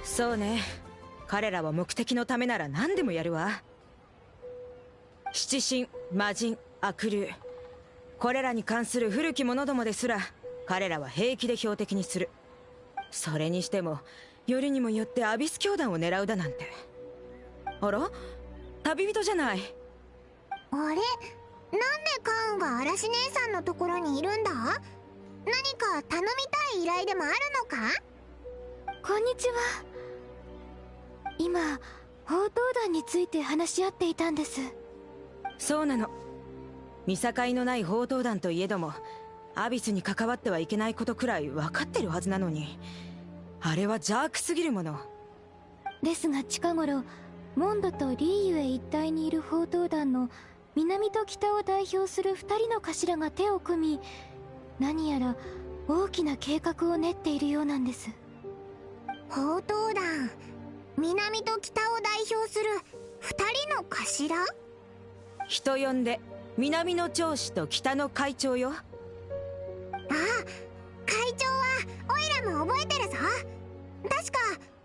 そうね、彼らは目的のためなら何でもやるわ。七神、魔人、悪霊、これらに関する古き者どもですら彼らは平気で標的にする。それにしてもよりにもよってアビス教団を狙うだなんて。あら、旅人じゃない。あれ、なんでカウンが嵐姉さんのところにいるんだ？何か頼みたい依頼でもあるのか？こんにちは。今報道団について話し合っていたんです。そうなの。見境のない報道団といえどもアビスに関わってはいけないことくらい分かってるはずなのに、あれは邪悪すぎるもの。ですが近頃モンドとリーユエ一帯にいる報道団の南と北を代表する2人の頭が手を組み、何やら大きな計画を練っているようなんです。報道団、南と北を代表する2人の頭？人呼んで南の長子と北の会長よ。ああ、会長はオイラも覚えてるぞ。確か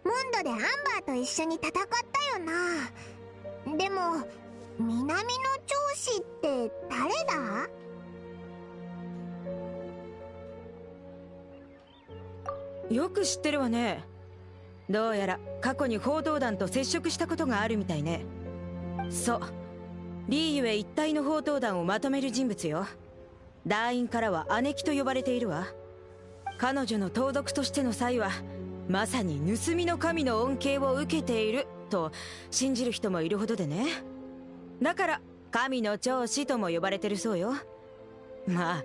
モンドでアンバーと一緒に戦ったよな。でも南の長子って誰だ？よく知ってるわね。どうやら過去に報道団と接触したことがあるみたいね。そう、リーユエ一帯の報道団をまとめる人物よ。団員からは姉貴と呼ばれているわ。彼女の盗賊としての才はまさに盗みの神の恩恵を受けていると信じる人もいるほどでね。だから神の長子とも呼ばれてるそうよ。まあ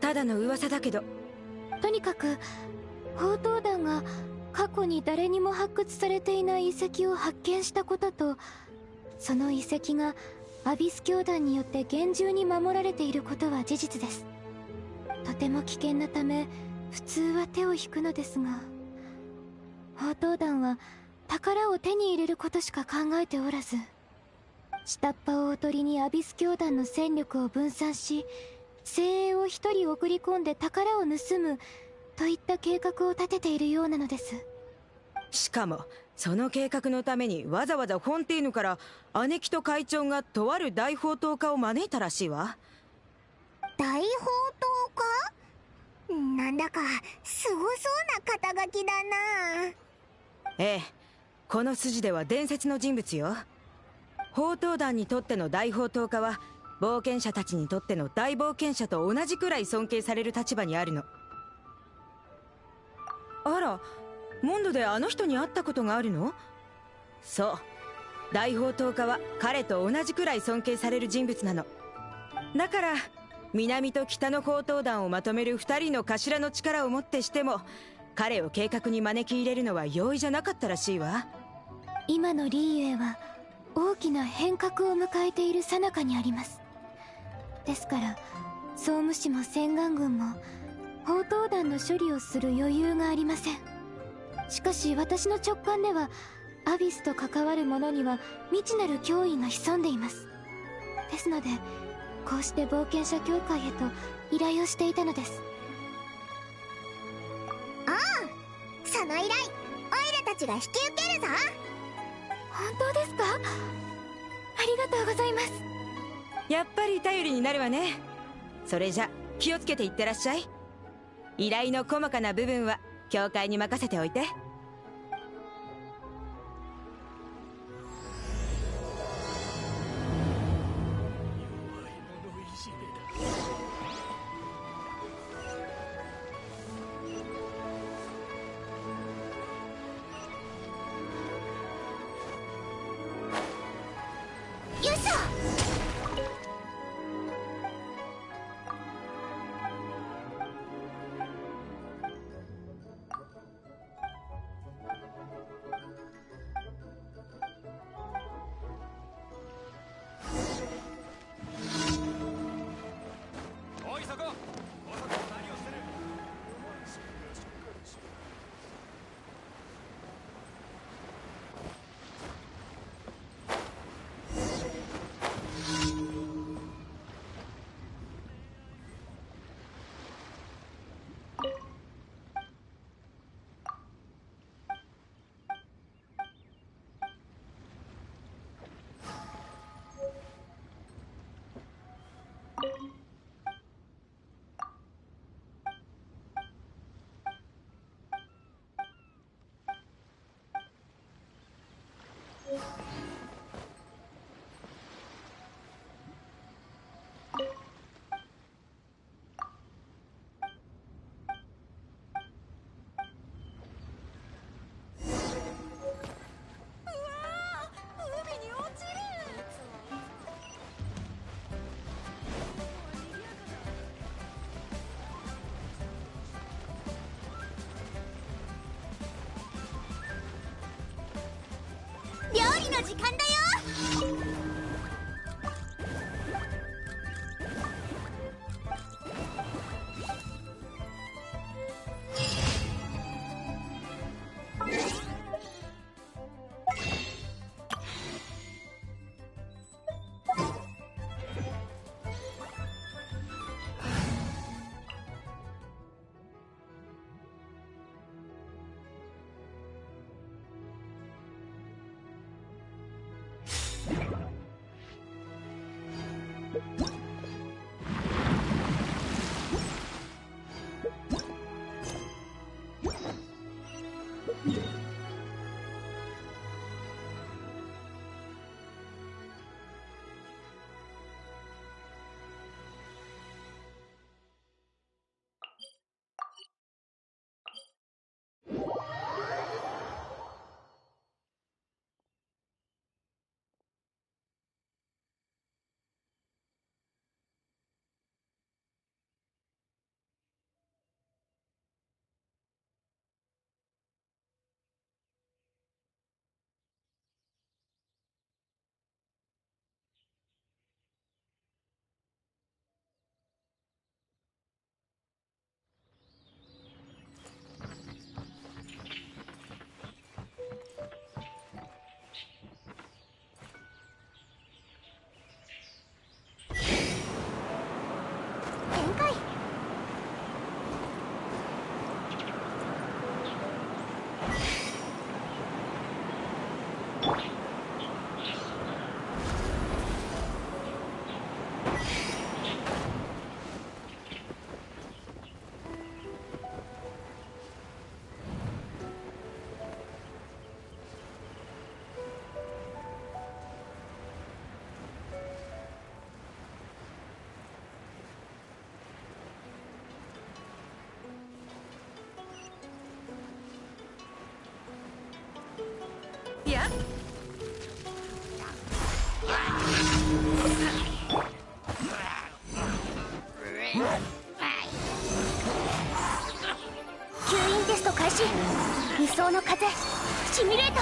ただの噂だけど。とにかく報道団が過去に誰にも発掘されていない遺跡を発見したことと、その遺跡がアビス教団によって厳重に守られていることは事実です。とても危険なため普通は手を引くのですが、報道団は宝を手に入れることしか考えておらず、下っ端をおとりにアビス教団の戦力を分散し、精鋭を一人送り込んで宝を盗むといった計画を立てているようなのです。しかもその計画のためにわざわざフォンテーヌから姉貴と会長がとある大宝刀家を招いたらしいわ。大宝刀家？なんだかすごそうな肩書きだな。ええ、この筋では伝説の人物よ。宝刀団にとっての大宝刀家は冒険者たちにとっての大冒険者と同じくらい尊敬される立場にあるの。あら、モンドであの人に会ったことがあるの？そう、大宝刀家は彼と同じくらい尊敬される人物なの。だから南と北の宝刀団をまとめる2人の頭の力をもってしても彼を計画に招き入れるのは容易じゃなかったらしいわ。今のリーユエは大きな変革を迎えている最中にあります。ですから総務士も洗顔軍も宝刀団の処理をする余裕がありません。しかし私の直感ではアビスと関わる者には未知なる脅威が潜んでいます。ですのでこうして冒険者協会へと依頼をしていたのです。ああ、その依頼オイラたちが引き受けるぞ。本当ですか？ありがとうございます。やっぱり頼りになるわね。それじゃ気をつけていってらっしゃい。依頼の細かな部分は教会に任せておいて。よいしょ。の時間だよ。いや、吸引テスト開始。無双の風シミュレート。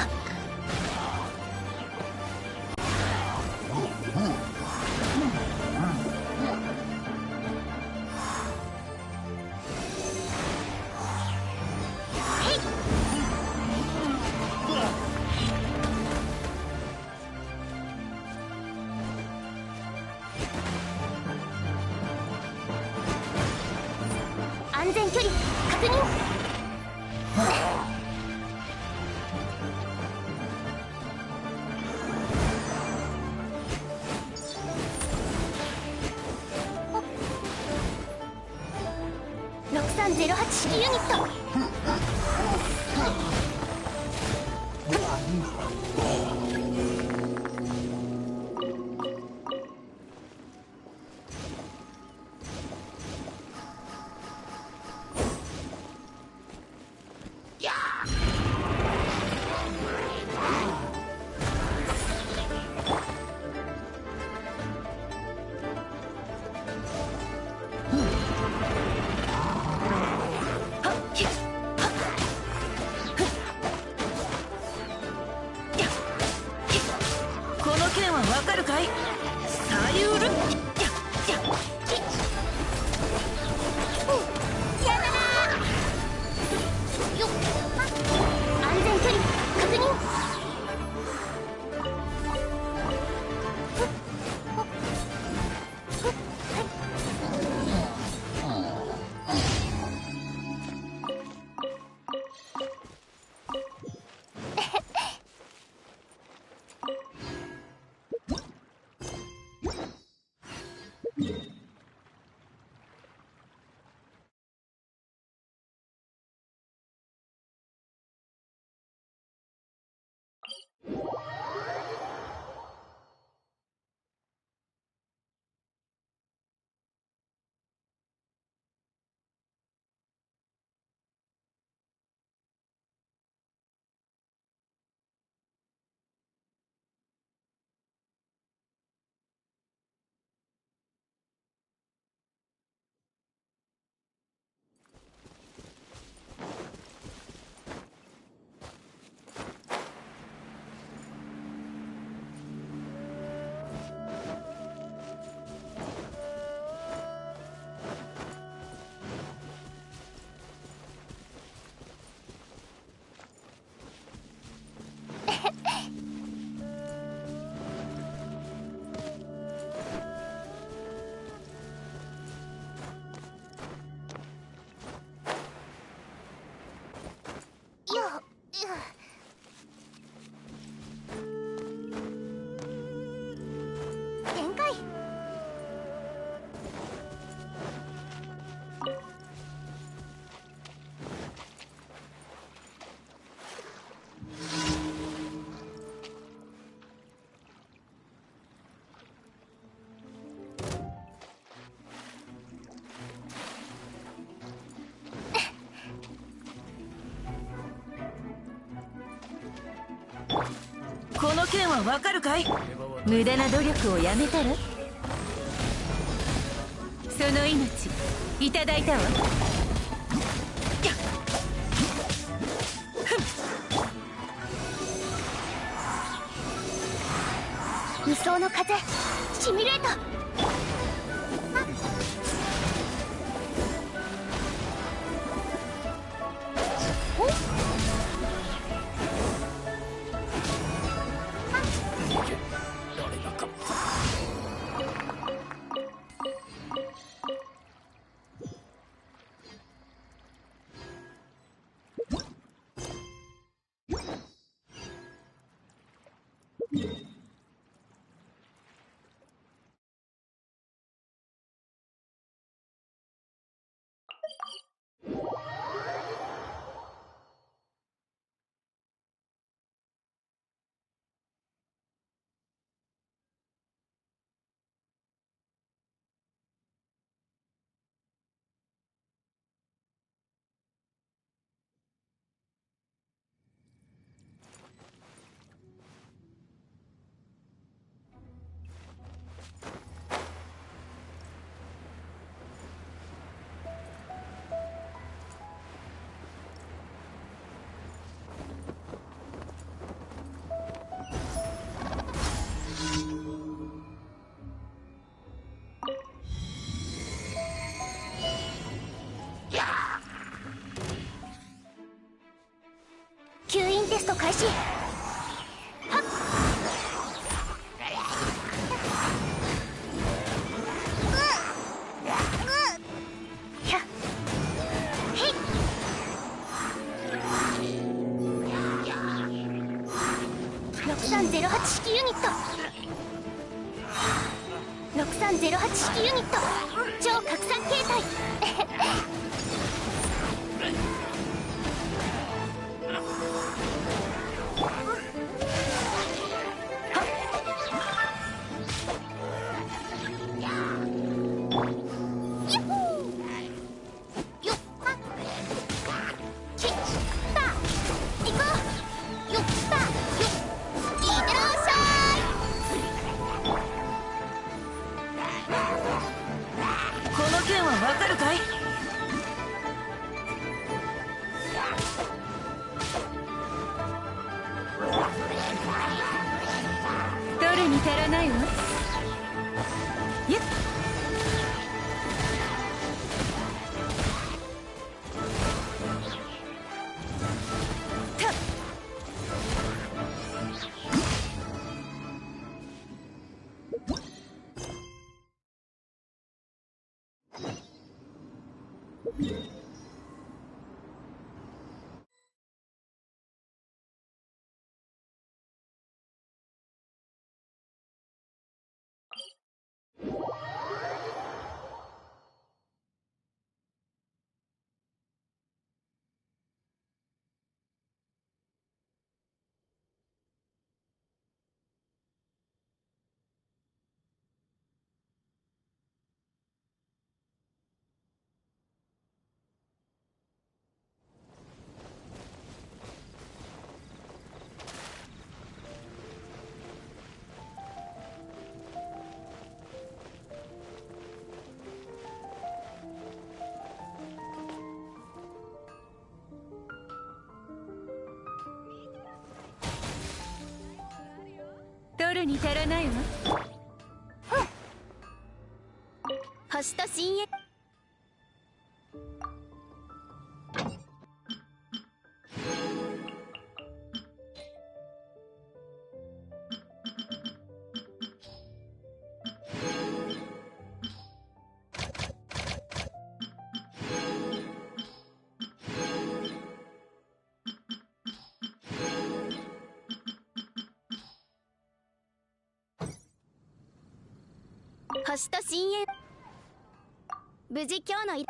安全距離確認。6308式ユニット。この剣はわかるかい？サリュール。さよなら。よっ。安全距離確認。限界。この件はわかるかい？無駄な努力をやめたら？その命いただいたわ。無双の風シミュレート。吸引テスト開始。はっ。ひゃっ。へい。6308式ユニット。6308式ユニット。超拡散形態。わかるかい？取るに足らないわ。やっ。たっ。取るに足らないわ。星と深淵。星と深淵。無事今日の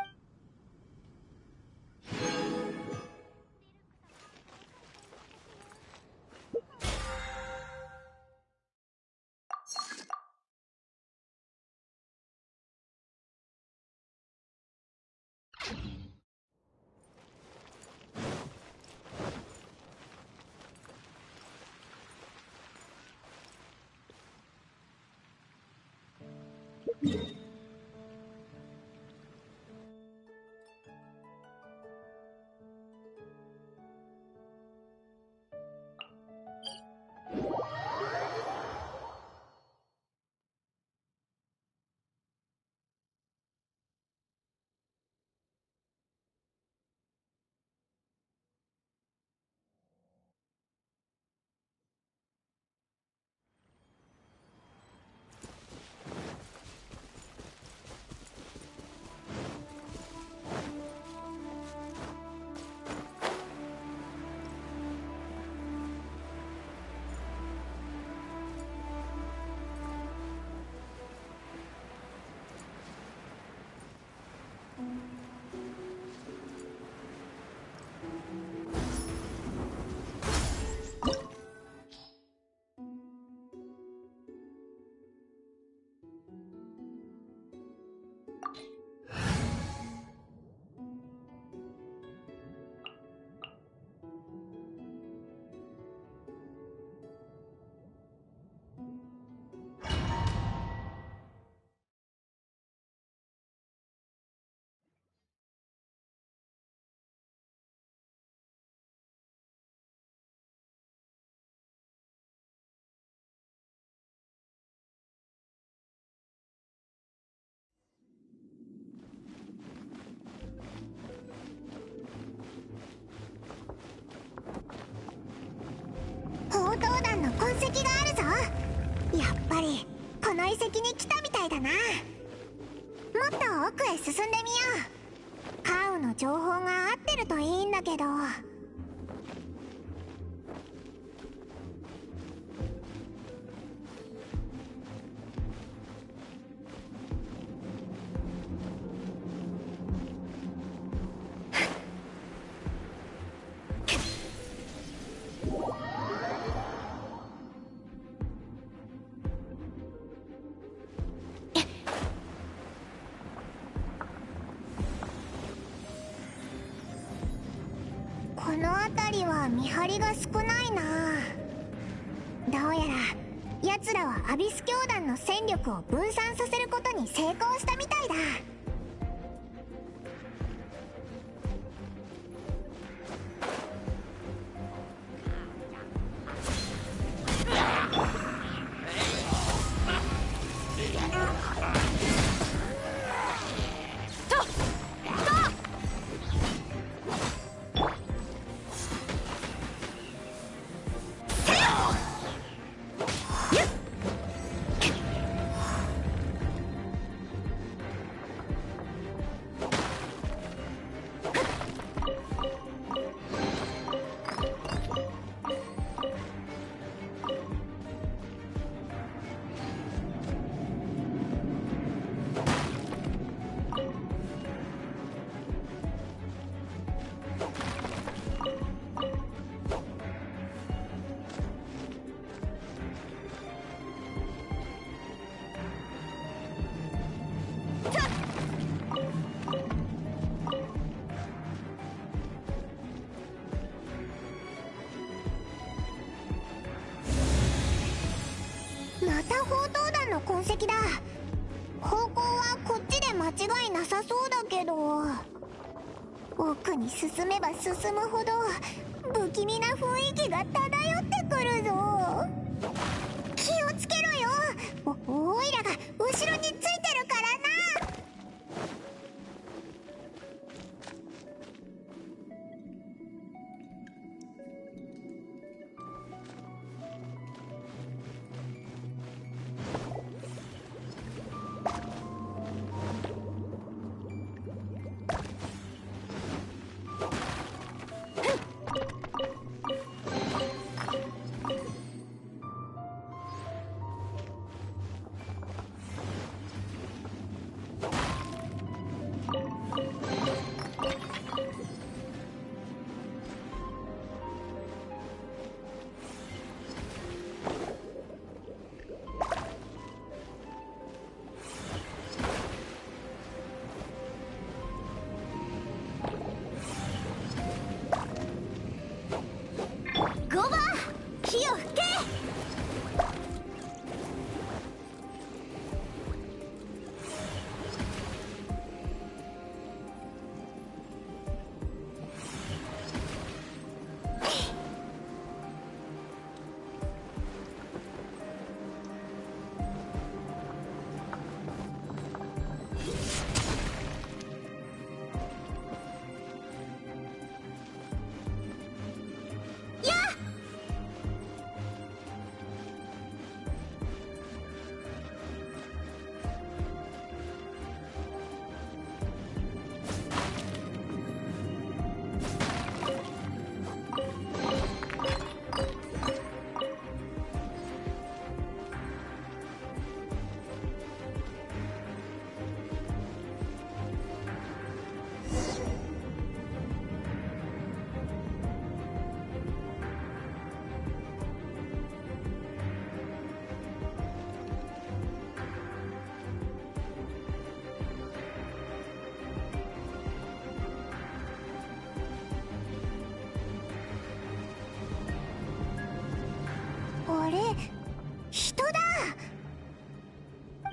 宝刀団の痕跡があるぞ。やっぱりこの遺跡に来たみたいだな。もっと奥へ進んでみよう。カウの情報が合ってるといいんだけど。この辺りは見張りが少ないな。どうやら奴らはアビス教団の戦力を分散させることに成功したみたいだ。また宝刀団の痕跡だ。方向はこっちで間違いなさそうだけど。奥に進めば進むほど不気味な雰囲気が漂ってくるぞ。気をつけろよ。おいらが後ろについてるからな。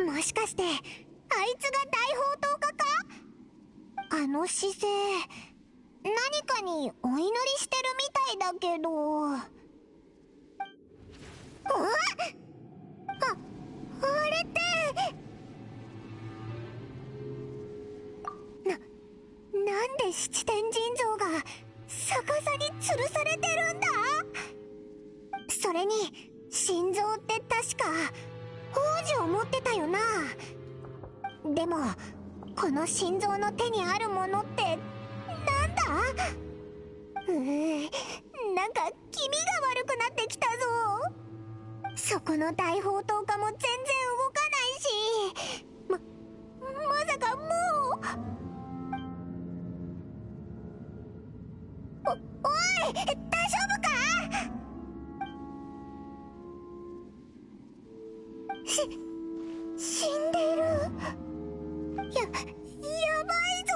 もしかしてあいつが大宝刀家か？あの姿勢、何かにお祈りしてるみたいだけど。あれってなんで七天神像が逆さに吊るされてるんだ？それに心臓って確か宝珠を持ってたよな。でもこの心臓の手にあるものってなんだ？なんか気味が悪くなってきたぞ。そこの大宝刀家も全然動かないし、まさかもう。おい、大丈夫か？死んでいる。やばいぞ。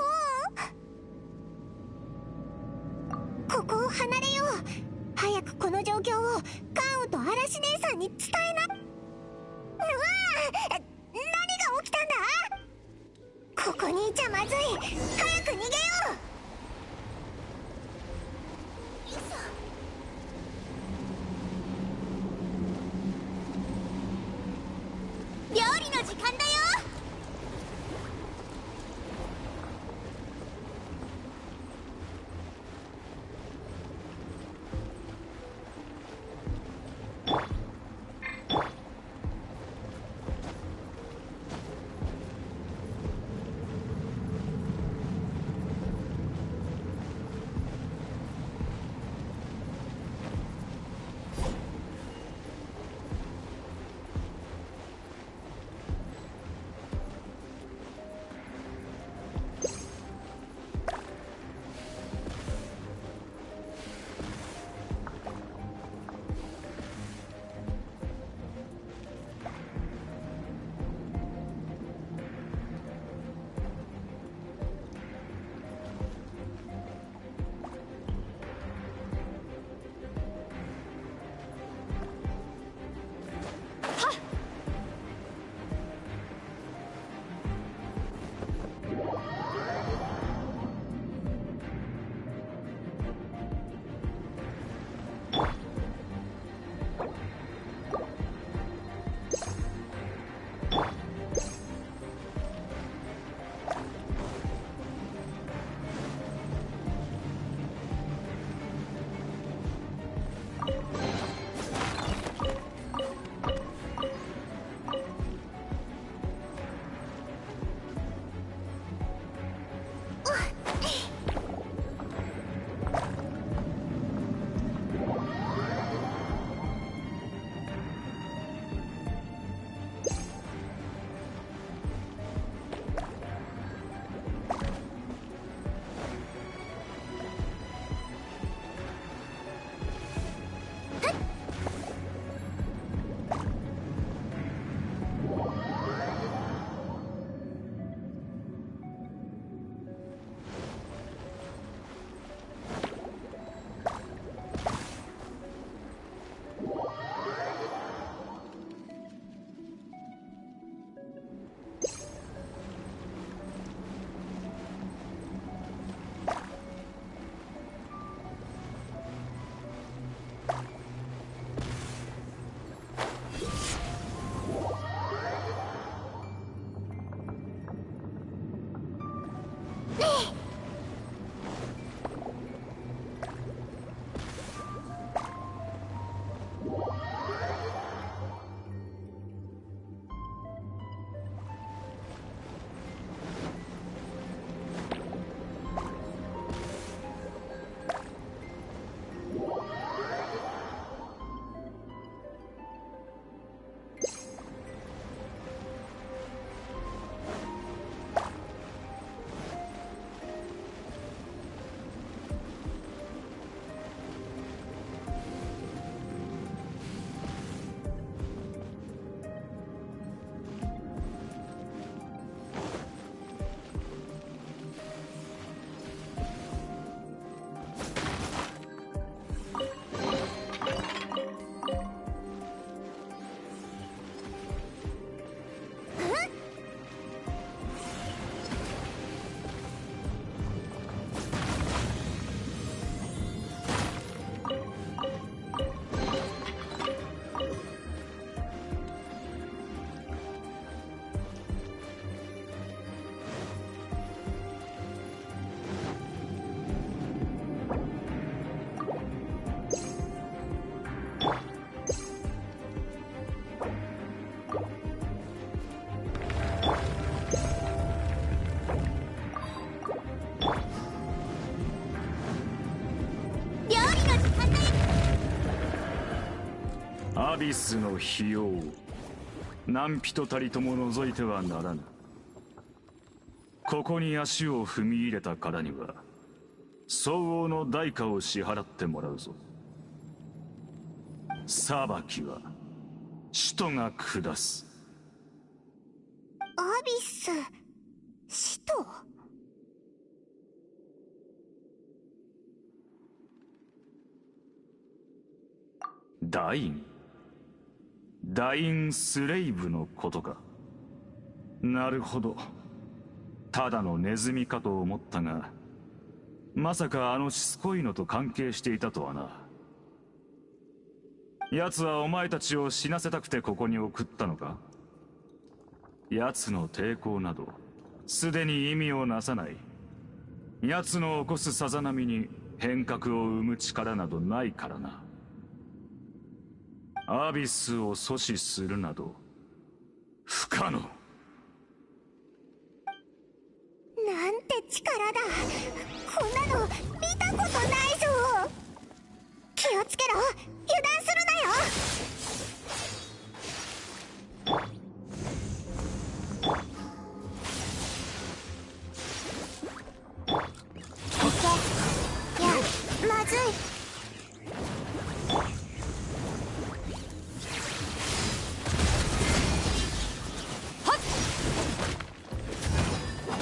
ここを離れよう。早くこの状況をカンウと嵐姉さんに伝えな。うわあ、何が起きたんだ？ここにいちゃまずい。早く逃げよう。料理の時間だよ。アビスの費用を何人たりとも除いてはならぬ。ここに足を踏み入れたからには相応の代価を支払ってもらうぞ。裁きは使徒が下す。アビス使徒？ダインスレイブのことか。なるほど。ただのネズミかと思ったが、まさかあのしつこいのと関係していたとはな。奴はお前たちを死なせたくてここに送ったのか？奴の抵抗などすでに意味をなさない。奴の起こすさざ波に変革を生む力などないからな。アビスを阻止するなど不可能。なんて力だ。こんなの見たことないぞ。気をつけろ、油断するなよ。いや、まずい。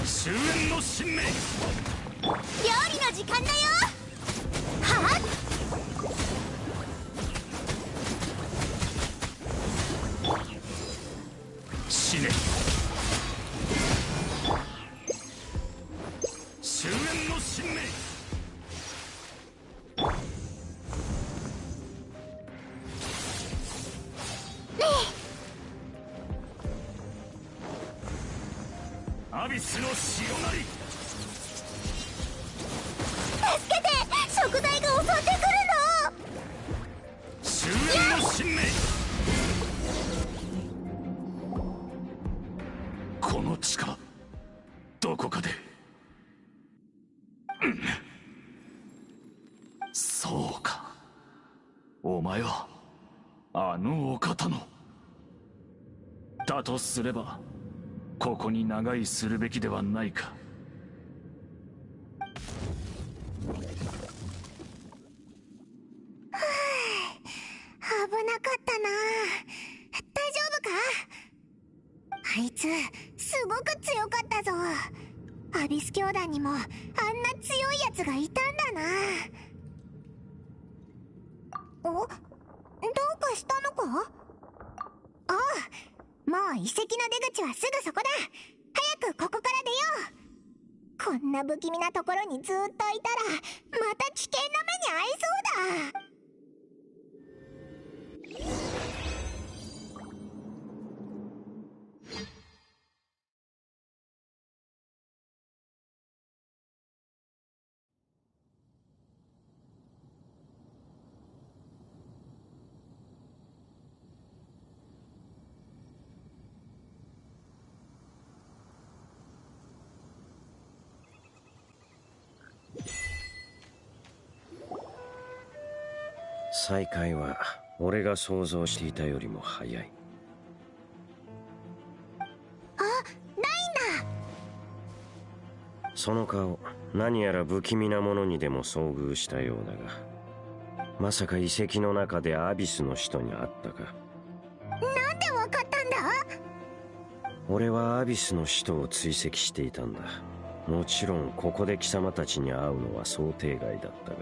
終焉の神明。料理の時間だよ。はっ。死ね。終焉の神明。アビスの潮なり。助けて、食材が襲ってくるの。終焉の神明。この力どこかで、そうか、お前はあのお方の。だとすればここに長居するべきではないか。危なかったな。大丈夫か？あいつすごく強かったぞ。アビス教団にもあんな強いやつがいたんだな。お？どうかしたのか？ああ、もう遺跡の出口はすぐそこだ。早くここから出よう。こんな不気味なところにずっといたらまた危険な目に遭いそうだ。再会は俺が想像していたよりも早い。あ、ダインだ。その顔、何やら不気味なものにでも遭遇したようだが、まさか遺跡の中でアビスの使徒に会ったか。なんでわかったんだ？俺はアビスの使徒を追跡していたんだ。もちろんここで貴様たちに会うのは想定外だったが、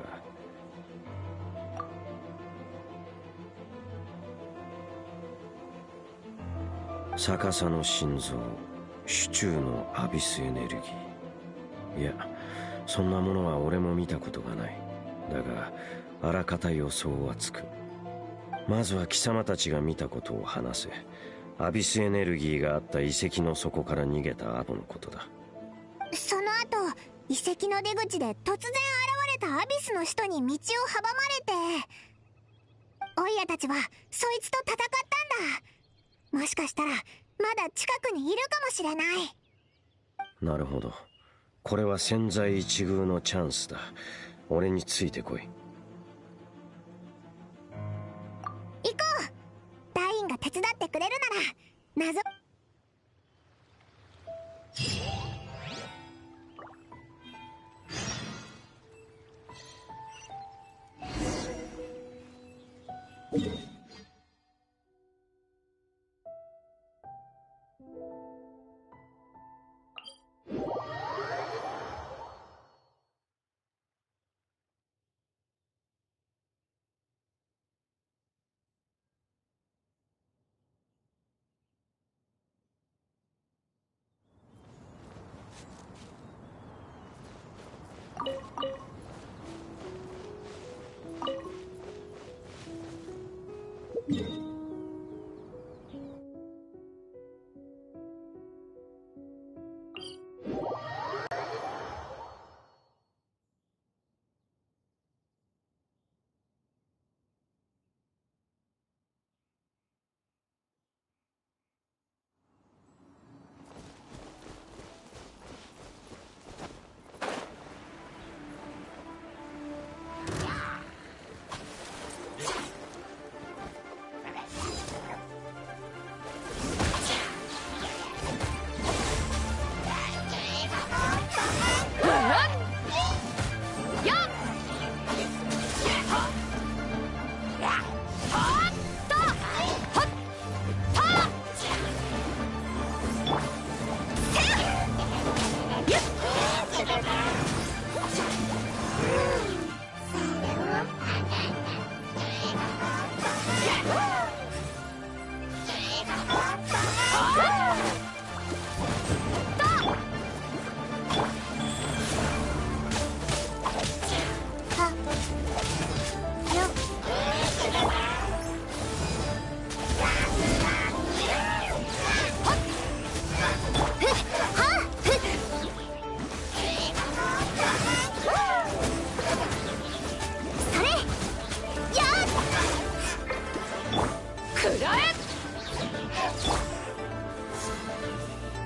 逆さの心臓、手中のアビスエネルギー。いや、そんなものは俺も見たことがない。だがあらかた予想はつく。まずは貴様たちが見たことを話せ。アビスエネルギーがあった遺跡の底から逃げた後のことだ。その後、遺跡の出口で突然現れたアビスの使徒に道を阻まれて、オイラたちはそいつと戦ったんだ。もしかしたらまだ近くにいるかもしれない。なるほど。これは千載一遇のチャンスだ。俺についてこい。行こう。人が手伝ってくれるなら謎。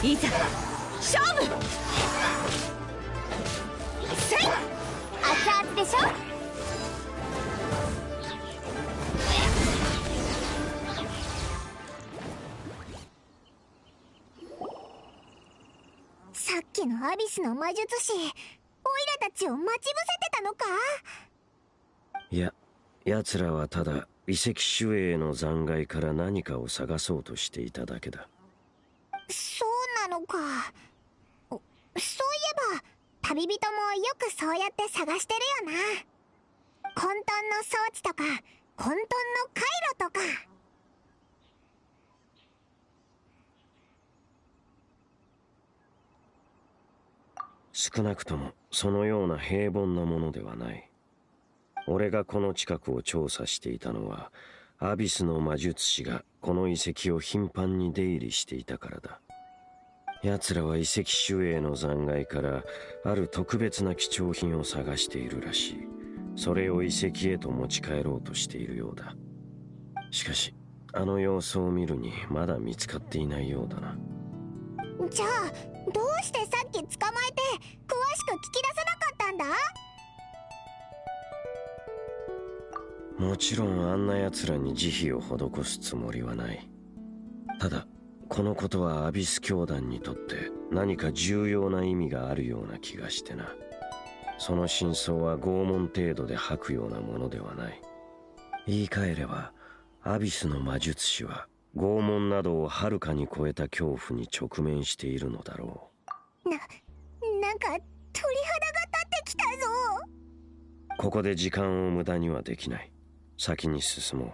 いざ勝負。せい、熱々でしょ。さっきのアビスの魔術師、オイラたちを待ち伏せてたのか。いや、奴らはただ遺跡守衛の残骸から何かを探そうとしていただけだ。そうなのか。そういえば旅人もよくそうやって探してるよな。混沌の装置とか混沌の回路とか。少なくともそのような平凡なものではない。俺がこの近くを調査していたのは、アビスの魔術師がこの遺跡を頻繁に出入りしていたからだ。奴らは遺跡守衛の残骸からある特別な貴重品を探しているらしい。それを遺跡へと持ち帰ろうとしているようだ。しかしあの様子を見るにまだ見つかっていないようだな。じゃあどうしてさっき捕まえて詳しく聞き出さなかったんだ。もちろんあんな奴らに慈悲を施すつもりはない。ただこのことはアビス教団にとって何か重要な意味があるような気がしてな。その真相は拷問程度で吐くようなものではない。言い換えればアビスの魔術師は拷問などをはるかに超えた恐怖に直面しているのだろう。なんか鳥肌が立ってきたぞ。ここで時間を無駄にはできない。先に進もう。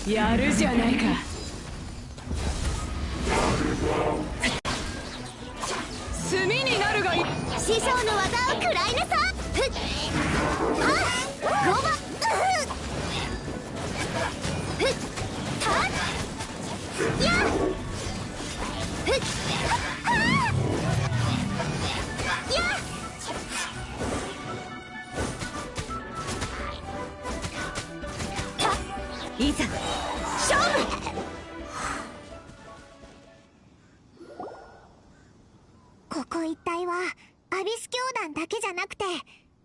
やるじゃないか。炭になるがいい。師匠の技を食らいなさ。ふっはっごまふったやっふっはっやっいざ勝負。ここ一帯はアビス教団だけじゃなくて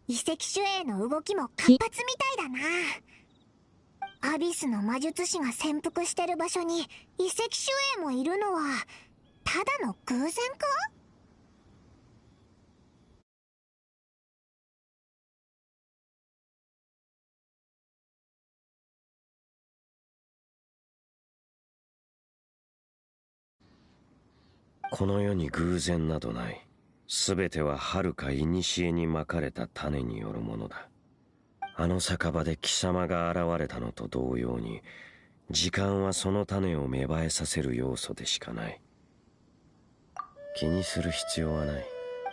遺跡守衛の動きも活発みたいだな。アビスの魔術師が潜伏してる場所に遺跡守衛もいるのはただの偶然か？この世に偶然などない。全ては遥か古にまかれた種によるものだ。あの酒場で貴様が現れたのと同様に、時間はその種を芽生えさせる要素でしかない。気にする必要はない。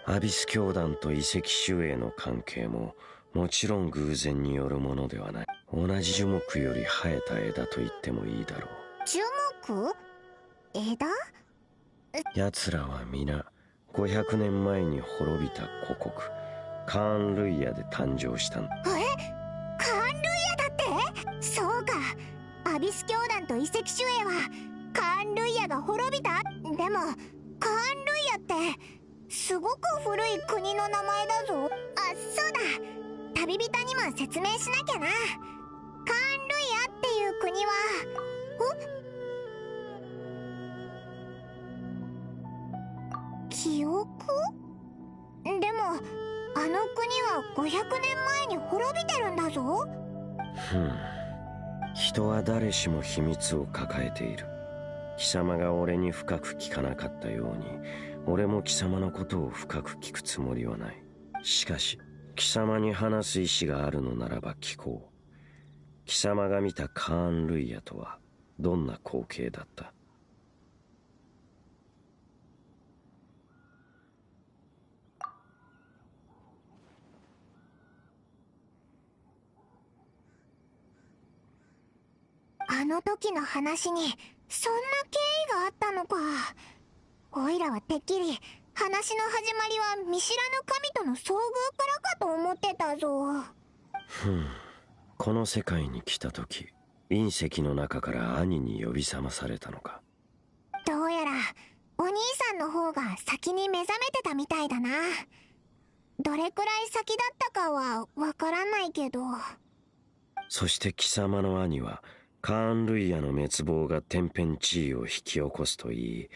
アビス教団と遺跡守衛の関係ももちろん偶然によるものではない。同じ樹木より生えた枝と言ってもいいだろう。樹木？枝？奴らは皆500年前に滅びた古国カーン・ルイヤで誕生したんだ。カーン・ルイヤだって？そうか。アビス教団と遺跡守衛はカーン・ルイヤが滅びた？でもカーン・ルイヤってすごく古い国の名前だぞ。あ、そうだ、旅人にも説明しなきゃな。カーン・ルイヤっていう国は記憶？でもあの国は500年前に滅びてるんだぞ。人は誰しも秘密を抱えている。貴様が俺に深く聞かなかったように、俺も貴様のことを深く聞くつもりはない。しかし貴様に話す意志があるのならば聞こう。貴様が見たカーン・ルイヤとはどんな光景だった？あの時の話にそんな経緯があったのか。おいらはてっきり話の始まりは見知らぬ神との遭遇からかと思ってたぞ。この世界に来た時、隕石の中から兄に呼び覚まされたのか。どうやらお兄さんの方が先に目覚めてたみたいだな。どれくらい先だったかはわからないけど。そして貴様の兄はカーン・ルイヤの滅亡が天変地異を引き起こすと言い、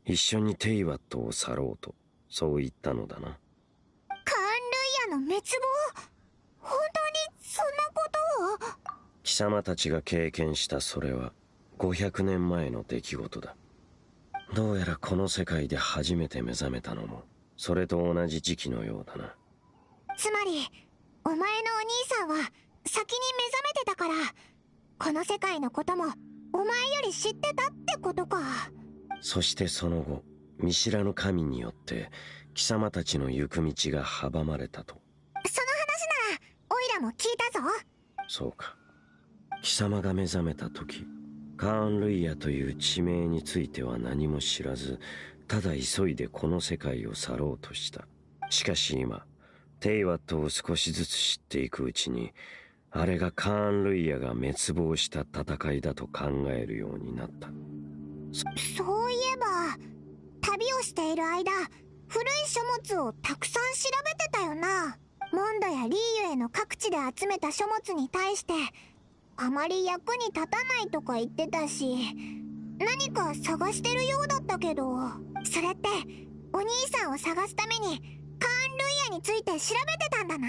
一緒にテイワットを去ろうとそう言ったのだな。カーン・ルイヤの滅亡？本当にそんなことを？貴様たちが経験したそれは500年前の出来事だ。どうやらこの世界で初めて目覚めたのもそれと同じ時期のようだな。つまりお前のお兄さんは先に目覚めてたから、この世界のこともお前より知ってたってことか。そしてその後、見知らぬ神によって貴様たちの行く道が阻まれたと。その話ならオイラも聞いたぞ。そうか。貴様が目覚めた時、カーン・ルイヤという地名については何も知らず、ただ急いでこの世界を去ろうとした。しかし今テイワットを少しずつ知っていくうちに、あれがカーン・ルイヤが滅亡した戦いだと考えるようになった。そういえば旅をしている間、古い書物をたくさん調べてたよな。モンドやリーユへの各地で集めた書物に対してあまり役に立たないとか言ってたし、何か探してるようだったけど、それってお兄さんを探すためにカーン・ルイヤについて調べてたんだな。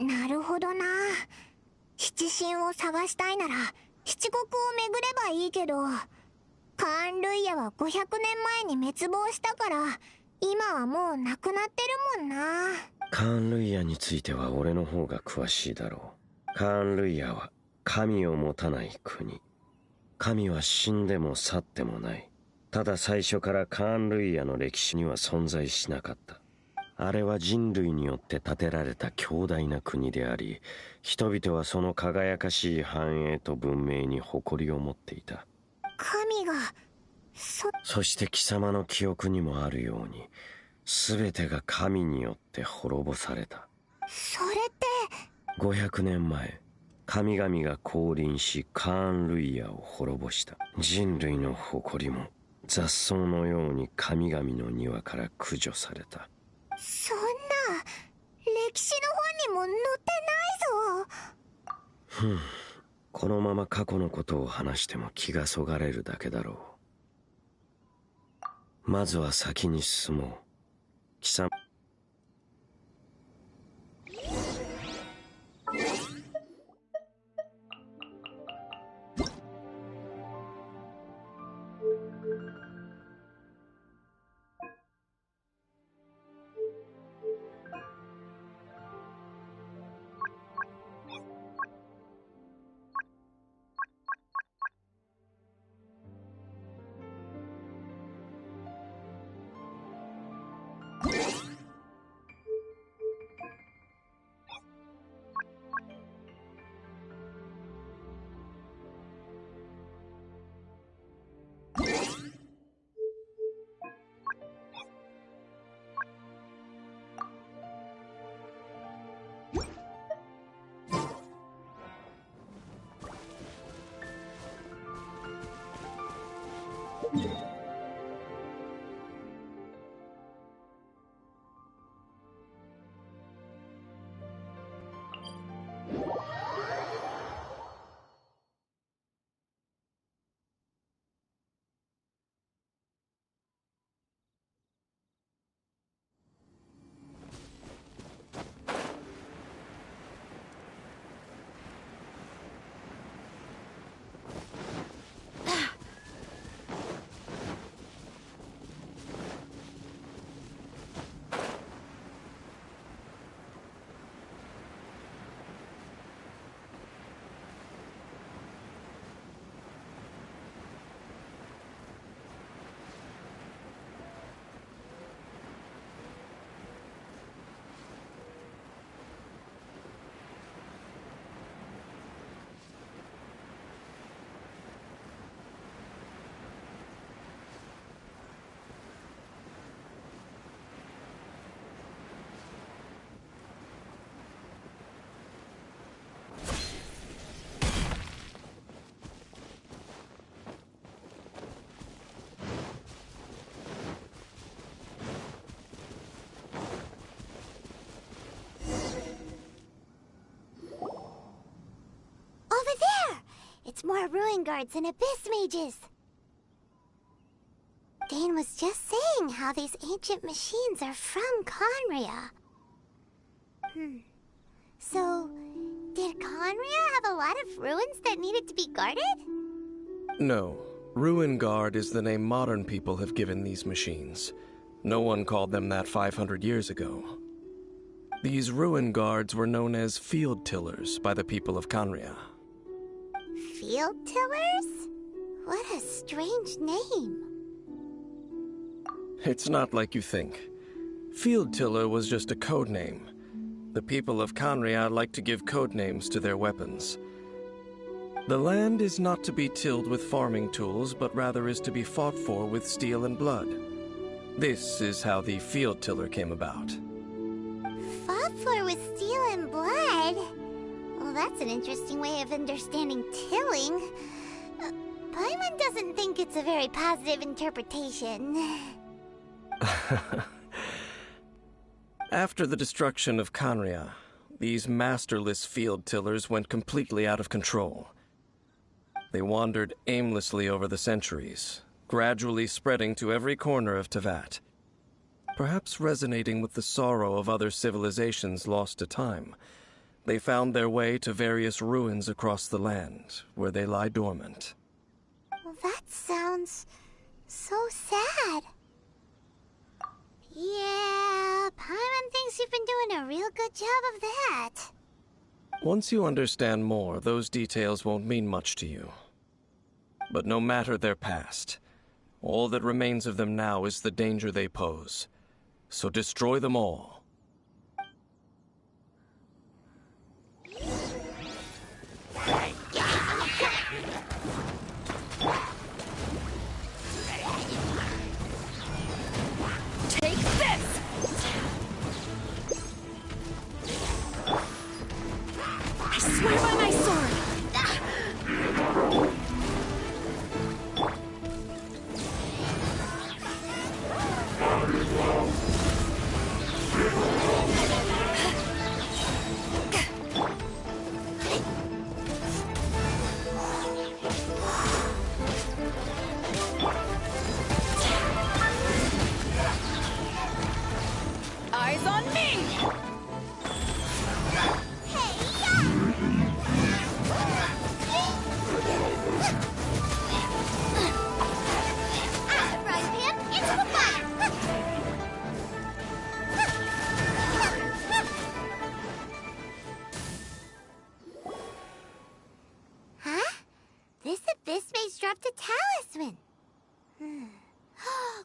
なるほどな。七神を探したいなら七国を巡ればいいけど、カーン・ルイヤは500年前に滅亡したから今はもう亡くなってるもんな。カーン・ルイヤについては俺の方が詳しいだろう。カーン・ルイヤは神を持たない国。神は死んでも去ってもない。ただ最初からカーン・ルイヤの歴史には存在しなかった。あれは人類によって建てられた強大な国であり、人々はその輝かしい繁栄と文明に誇りを持っていた。神がそして貴様の記憶にもあるように、全てが神によって滅ぼされた。それって500年前、神々が降臨しカーン・ルイヤを滅ぼした。人類の誇りも雑草のように神々の庭から駆除された。そんな歴史の本にも載ってないぞ。このまま過去のことを話しても気がそがれるだけだろう。まずは先に進もう。貴様It's more ruin guards and abyss mages. Dane was just saying how these ancient machines are from Conria. So, did Conria have a lot of ruins that needed to be guarded? No. Ruin Guard is the name modern people have given these machines. No one called them that 500 years ago. These Ruin Guards were known as Field Tillers by the people of Conria. Field Tillers? What a strange name. It's not like you think. Field Tiller was just a code name. The people of Conria like to give code names to their weapons. The land is not to be tilled with farming tools, but rather is to be fought for with steel and blood. This is how the Field Tiller came about. top floor with steel and blood. Well, that's an interesting way of understanding tilling. Paimon doesn't think it's a very positive interpretation. After the destruction of Kanria, these masterless field tillers went completely out of control. They wandered aimlessly over the centuries, gradually spreading to every corner of Teyvat. Perhaps resonating with the sorrow of other civilizations lost to time, they found their way to various ruins across the land, where they lie dormant. Well, that sounds so sad. Yeah, Paimon thinks you've been doing a real good job of that. Once you understand more, those details won't mean much to you. But no matter their past, all that remains of them now is the danger they pose. So destroy them all. Take this! I swear by my sword! Eyes on me! Run him into the fire! Huh? This abyss maze dropped a talisman.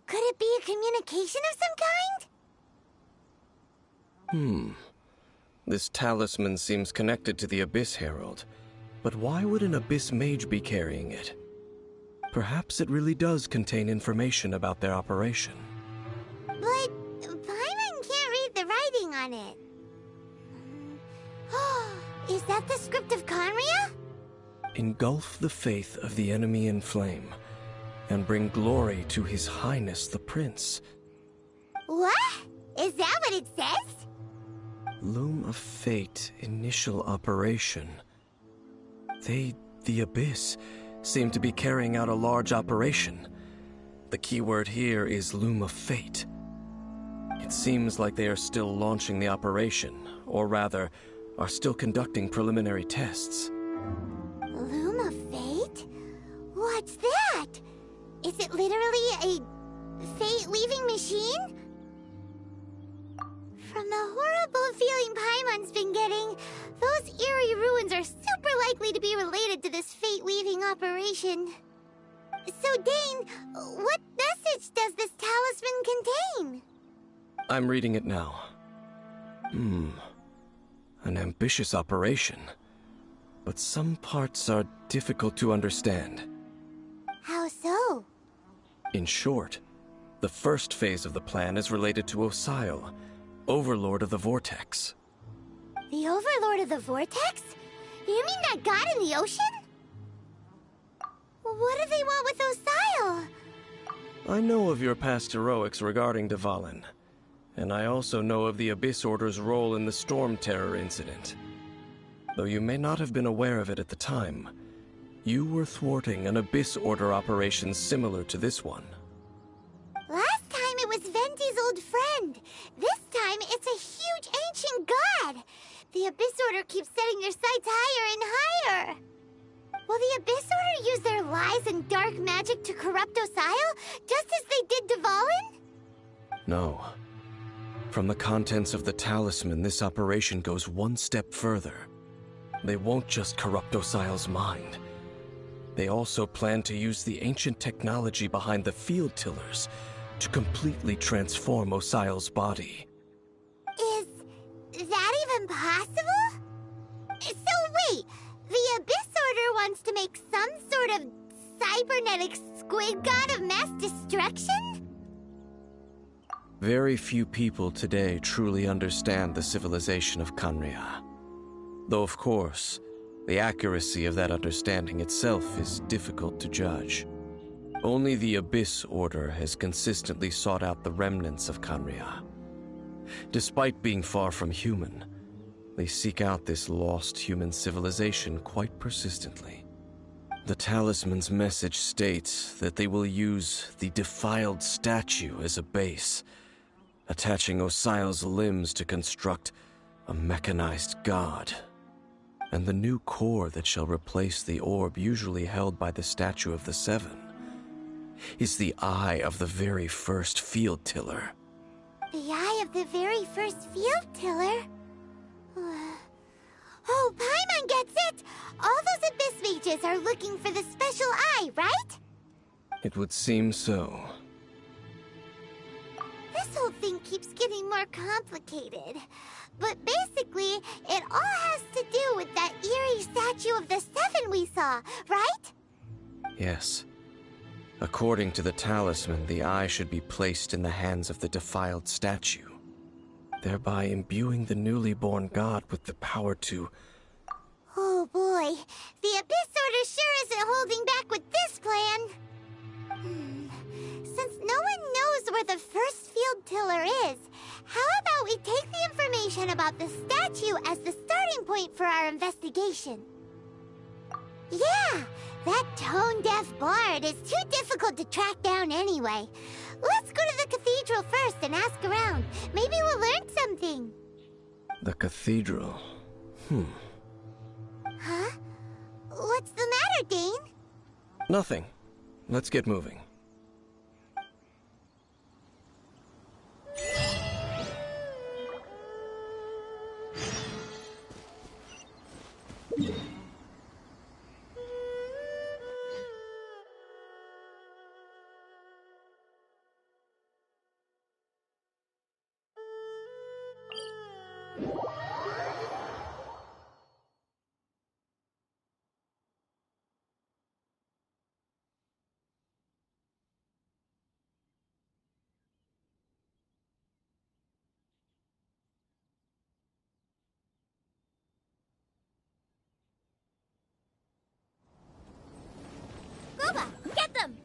Could it be a communication of some kind? This talisman seems connected to the Abyss Herald. But why would an Abyss Mage be carrying it? Perhaps it really does contain information about their operation. But Paimon can't read the writing on it. Is that the script of Kanria? Engulf the faith of the enemy in flame, and bring glory to His Highness the Prince. What? Is that what it says? Loom of Fate, initial operation. They, the Abyss, seem to be carrying out a large operation. The keyword here is Loom of Fate. It seems like they are still launching the operation, or rather, are still conducting preliminary tests. Loom of Fate? What's that? Is it literally a fate-leaving machine? From the horrible feeling Paimon's been getting, those eerie ruins are super likely to be related to this fate-leaving operation. So, Dane, what message does this talisman contain? I'm reading it now. An ambitious operation. But some parts are difficult to understand. How so? In short, the first phase of the plan is related to Osile, Overlord of the Vortex. The Overlord of the Vortex? You mean that god in the ocean? What do they want with Osile? I know of your past heroics regarding Dvalin, and I also know of the Abyss Order's role in the Storm Terror incident. Though you may not have been aware of it at the time, you were thwarting an Abyss Order operation similar to this one. Last time it was Venti's old friend. This time it's a huge ancient god. The Abyss Order keeps setting their sights higher and higher. Will the Abyss Order use their lies and dark magic to corrupt Osile, just as they did Dvalin? No. From the contents of the talisman, this operation goes one step further. They won't just corrupt Osile's mind. They also plan to use the ancient technology behind the field tillers to completely transform Osile's body. Is that even possible? So wait, the Abyss Order wants to make some sort of cybernetic squid god of mass destruction? Very few people today truly understand the civilization of Kanria. Though, of course, the accuracy of that understanding itself is difficult to judge. Only the Abyss Order has consistently sought out the remnants of Kanria. Despite being far from human, they seek out this lost human civilization quite persistently. The talisman's message states that they will use the defiled statue as a base, attaching Osial's limbs to construct a mechanized god. And the new core that shall replace the orb usually held by the Statue of the Seven is the eye of the very first field tiller. The eye of the very first field tiller? Oh, Paimon gets it! All those Abyss mages are looking for the special eye, right? It would seem so. This whole thing keeps getting more complicated. But basically, it all has to do with that eerie Statue of the Seven we saw, right? Yes. According to the talisman, the eye should be placed in the hands of the defiled statue, thereby imbuing the newly born god with the power to... Oh boy, the Abyss Order sure isn't holding back with this plan. Since no one knows where the first field tiller is, how about we take the information about the statue as the starting point for our investigation? Yeah, that tone-deaf bard is too difficult to track down anyway. Let's go to the cathedral first and ask around. Maybe we'll learn something. The cathedral. Huh? What's the matter, Dane? Nothing. Let's get moving. Get them!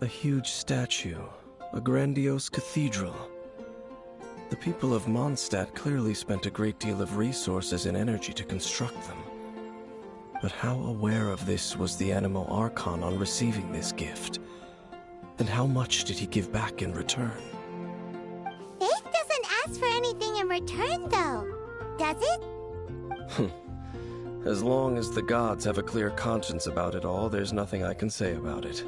A huge statue, a grandiose cathedral. The people of Mondstadt clearly spent a great deal of resources and energy to construct them. But how aware of this was the Animo Archon on receiving this gift? And how much did he give back in return? Faith doesn't ask for anything in return, though, does it? As long as the gods have a clear conscience about it all, there's nothing I can say about it.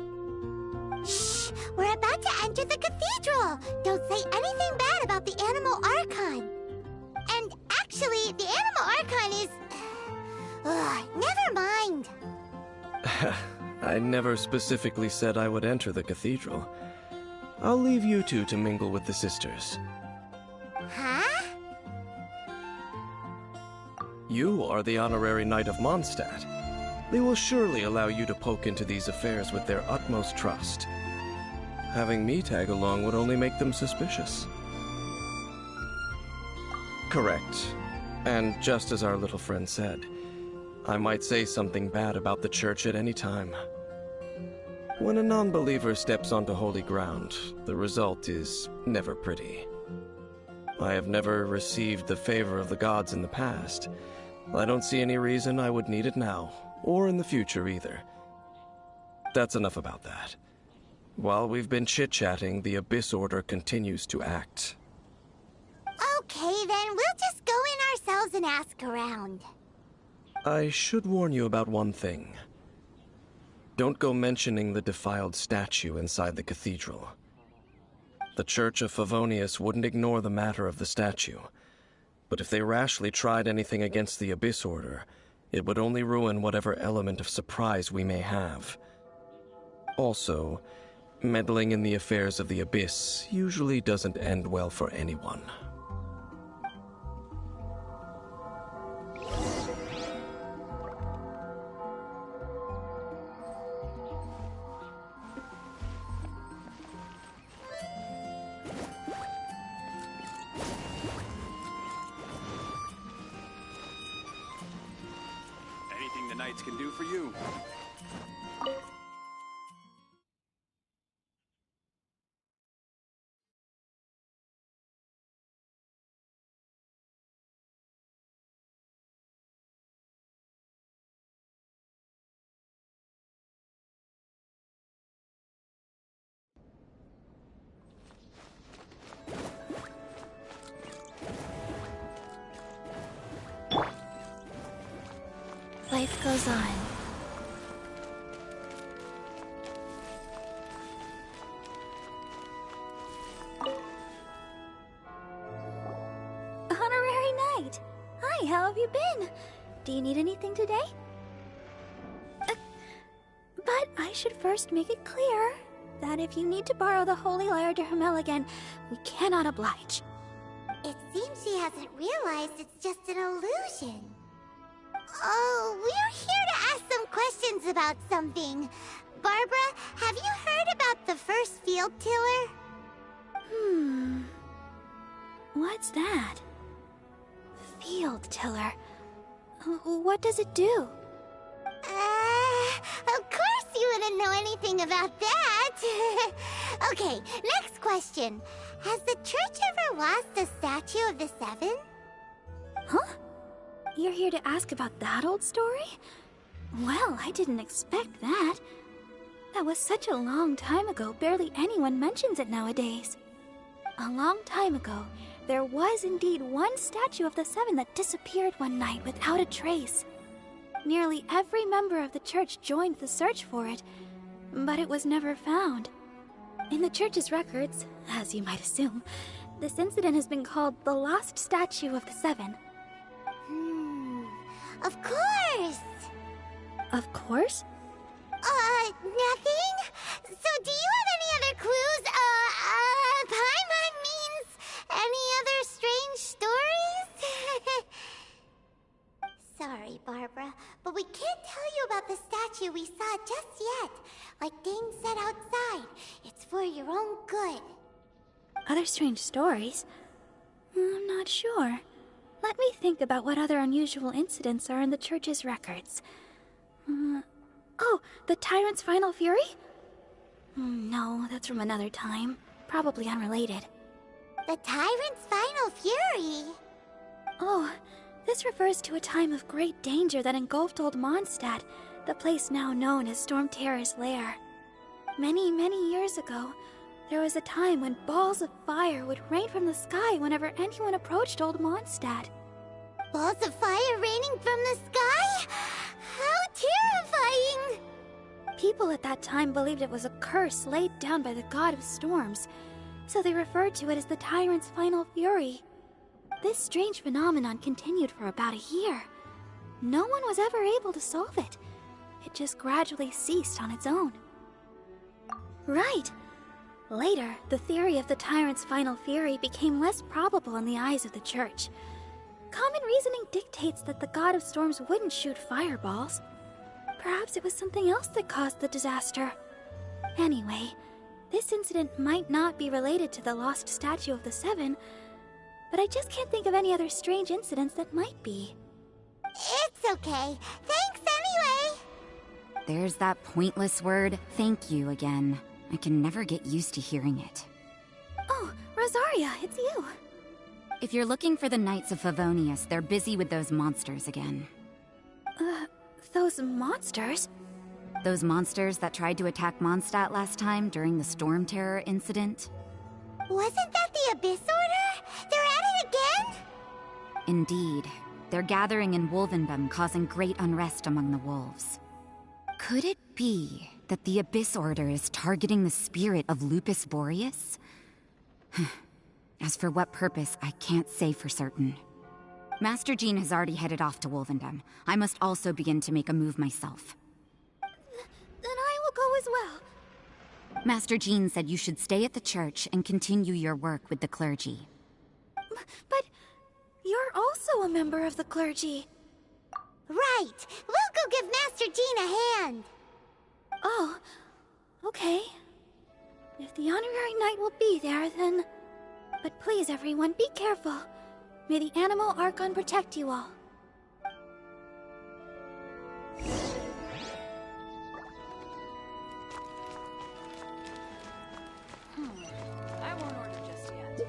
Shh! We're about to enter the cathedral! Don't say anything bad about the Animo Archon! And actually, the Animo Archon is... never mind! I never specifically said I would enter the cathedral. I'll leave you two to mingle with the sisters. Huh? You are the honorary Knight of Mondstadt. They will surely allow you to poke into these affairs with their utmost trust. Having me tag along would only make them suspicious. Correct. And just as our little friend said, I might say something bad about the church at any time. When a non-believer steps onto holy ground, the result is never pretty. I have never received the favor of the gods in the past. I don't see any reason I would need it now, or in the future either. That's enough about that. While we've been chit-chatting, the Abyss Order continues to act. Okay, then we'll just go in ourselves and ask around. I should warn you about one thing. Don't go mentioning the defiled statue inside the cathedral. The Church of Favonius wouldn't ignore the matter of the statue, but if they rashly tried anything against the Abyss Order, it would only ruin whatever element of surprise we may have. Also, Meddling in the affairs of the Abyss usually doesn't end well for anyone. Anything the Knights can do for you. Life goes on. Honorary Knight! Hi, how have you been? Do you need anything today? But I should first make it clear that if you need to borrow the Holy Lyre to Hermel again, we cannot oblige. It seems she hasn't realized it's just an illusion. Oh, we're here to ask some questions about something. Barbara, have you heard about the first field tiller? What's that? Field tiller. What does it do? Of course you wouldn't know anything about that. Okay, next question. Has the church ever lost a statue of the Seven? Huh? You're here to ask about that old story? Well, I didn't expect that. That was such a long time ago, barely anyone mentions it nowadays. A long time ago, there was indeed one statue of the Seven that disappeared one night without a trace. Nearly every member of the church joined the search for it, but it was never found. In the church's records, as you might assume, this incident has been called the Lost Statue of the Seven. Of course! Of course? Nothing? So do you have any other clues? Paimon means any other strange stories? Sorry, Barbara, but we can't tell you about the statue we saw just yet. Like Dane said outside, it's for your own good. Other strange stories? I'm not sure. Let me think about what other unusual incidents are in the church's records. Oh, the Tyrant's Final Fury? No, that's from another time. Probably unrelated. The Tyrant's Final Fury? Oh, this refers to a time of great danger that engulfed Old Mondstadt, the place now known as Storm Terror's lair. Many, many years ago, there was a time when balls of fire would rain from the sky whenever anyone approached Old Mondstadt. Balls of fire raining from the sky? How terrifying! People at that time believed it was a curse laid down by the god of storms, so they referred to it as the Tyrant's Final Fury. This strange phenomenon continued for about a year. No one was ever able to solve it. It just gradually ceased on its own. Right. Later, the theory of the Tyrant's Final Fury became less probable in the eyes of the church. Common reasoning dictates that the god of storms wouldn't shoot fireballs. Perhaps it was something else that caused the disaster. Anyway, this incident might not be related to the lost statue of the Seven, but I just can't think of any other strange incidents that might be. It's okay. Thanks anyway! There's that pointless word, thank you, again. I can never get used to hearing it. Oh, Rosaria, it's you. If you're looking for the Knights of Favonius, they're busy with those monsters again. Those monsters? Those monsters that tried to attack Mondstadt last time during the Storm Terror incident? Wasn't that the Abyss Order? They're at it again? Indeed. They're gathering in Wolvendom, causing great unrest among the wolves. Could it be that the Abyss Order is targeting the spirit of Lupus Boreas? As for what purpose, I can't say for certain. Master Jean has already headed off to Wolvendom. I must also begin to make a move myself. Then I will go as well. Master Jean said you should stay at the church and continue your work with the clergy. But you're also a member of the clergy. Right! We'll go give Master Jean a hand! Oh, okay. If the honorary knight will be there, then... But please, everyone, be careful. May the Animal Archon protect you all. I won't order just yet.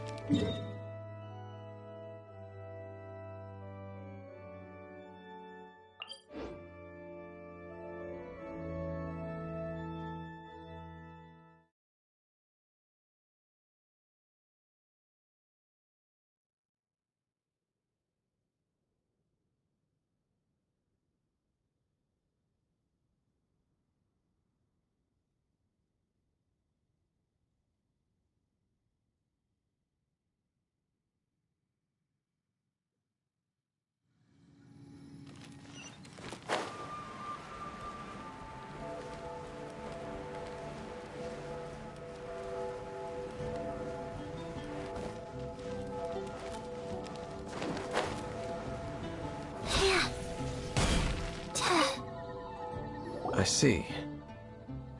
I see.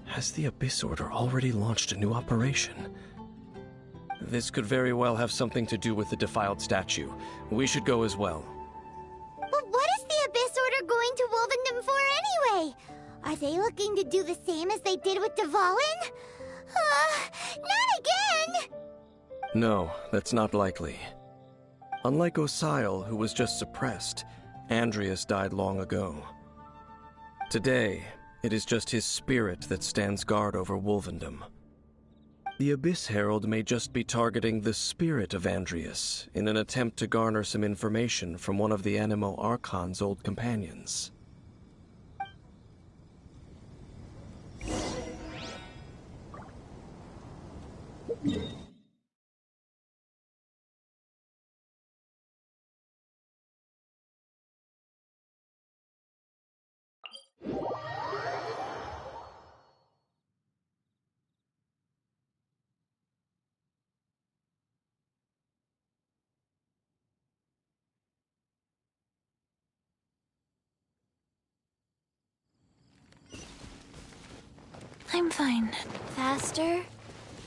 Has the Abyss Order already launched a new operation? This could very well have something to do with the defiled statue. We should go as well. But what is the Abyss Order going to Wolvendom for anyway? Are they looking to do the same as they did with Dvalin? Not again! No, that's not likely. Unlike Osial, who was just suppressed, Andreas died long ago. Today, it is just his spirit that stands guard over Wolvendom. The Abyss Herald may just be targeting the spirit of Andreas in an attempt to garner some information from one of the Animo Archon's old companions. I'm fine. Faster?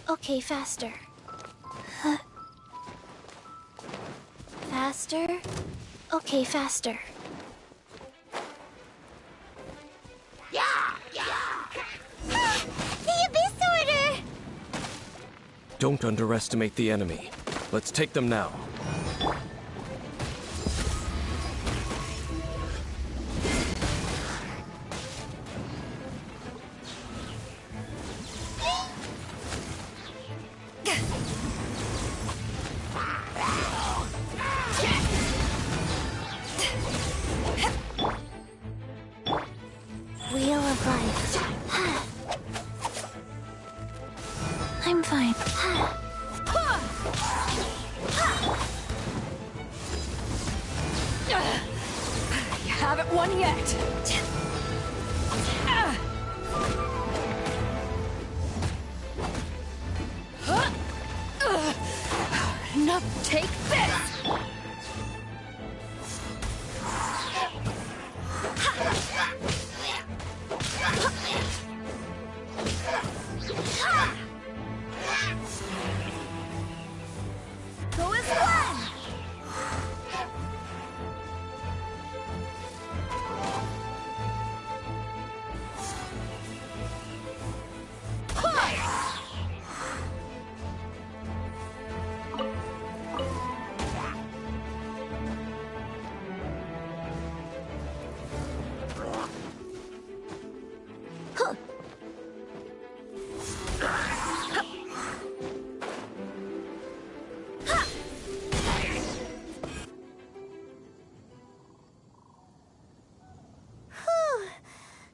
Okay, faster. Faster? Okay, faster. The Abyss Order! Don't underestimate the enemy. Let's take them now. Wheel of Life. I'm fine. You haven't won yet. Now take this. Go as one!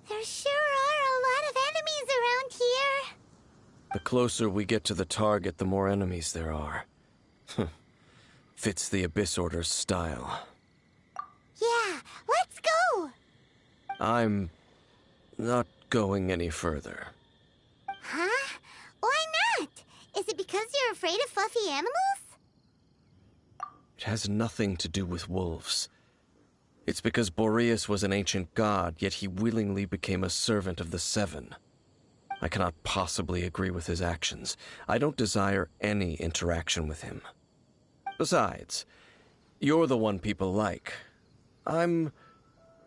There sure are a lot of enemies around here. The closer we get to the target, the more enemies there are. Fits the Abyss Order's style. Yeah, let's go! I'm not going any further. Huh? Is it because you're afraid of fluffy animals? It has nothing to do with wolves. It's because Boreas was an ancient god, yet he willingly became a servant of the Seven. I cannot possibly agree with his actions. I don't desire any interaction with him. Besides, you're the one people like. I'm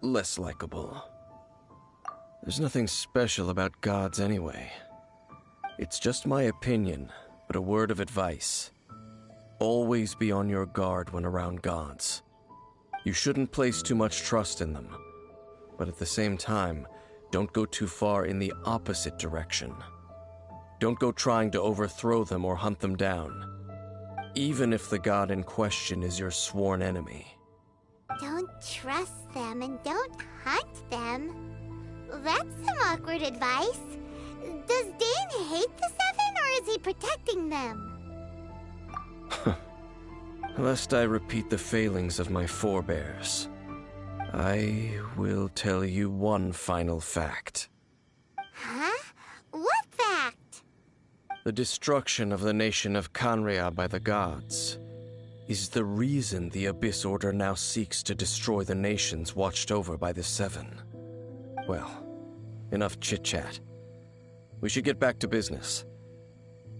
less likable. There's nothing special about gods anyway. It's just my opinion, but a word of advice. Always be on your guard when around gods. You shouldn't place too much trust in them, but at the same time, don't go too far in the opposite direction. Don't go trying to overthrow them or hunt them down, even if the god in question is your sworn enemy. Don't trust them and don't hunt them. That's some awkward advice. Does Dane hate the Seven, or is he protecting them? Lest I repeat the failings of my forebears, I will tell you one final fact. Huh? What fact? The destruction of the nation of Canria by the gods is the reason the Abyss Order now seeks to destroy the nations watched over by the Seven. Well, enough chit-chat. We should get back to business.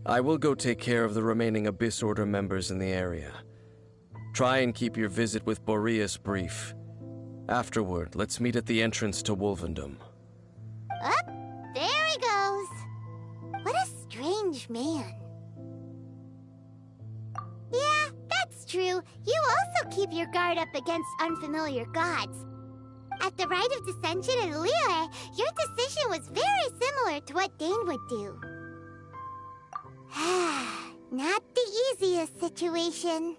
I will go take care of the remaining Abyss Order members in the area. Try and keep your visit with Boreas brief. Afterward, let's meet at the entrance to Wolvendom. Up, there he goes. What a strange man. Yeah, that's true. You also keep your guard up against unfamiliar gods. At the Rite of Dissension in Liyue, your decision was very similar to what Dane would do. Not the easiest situation.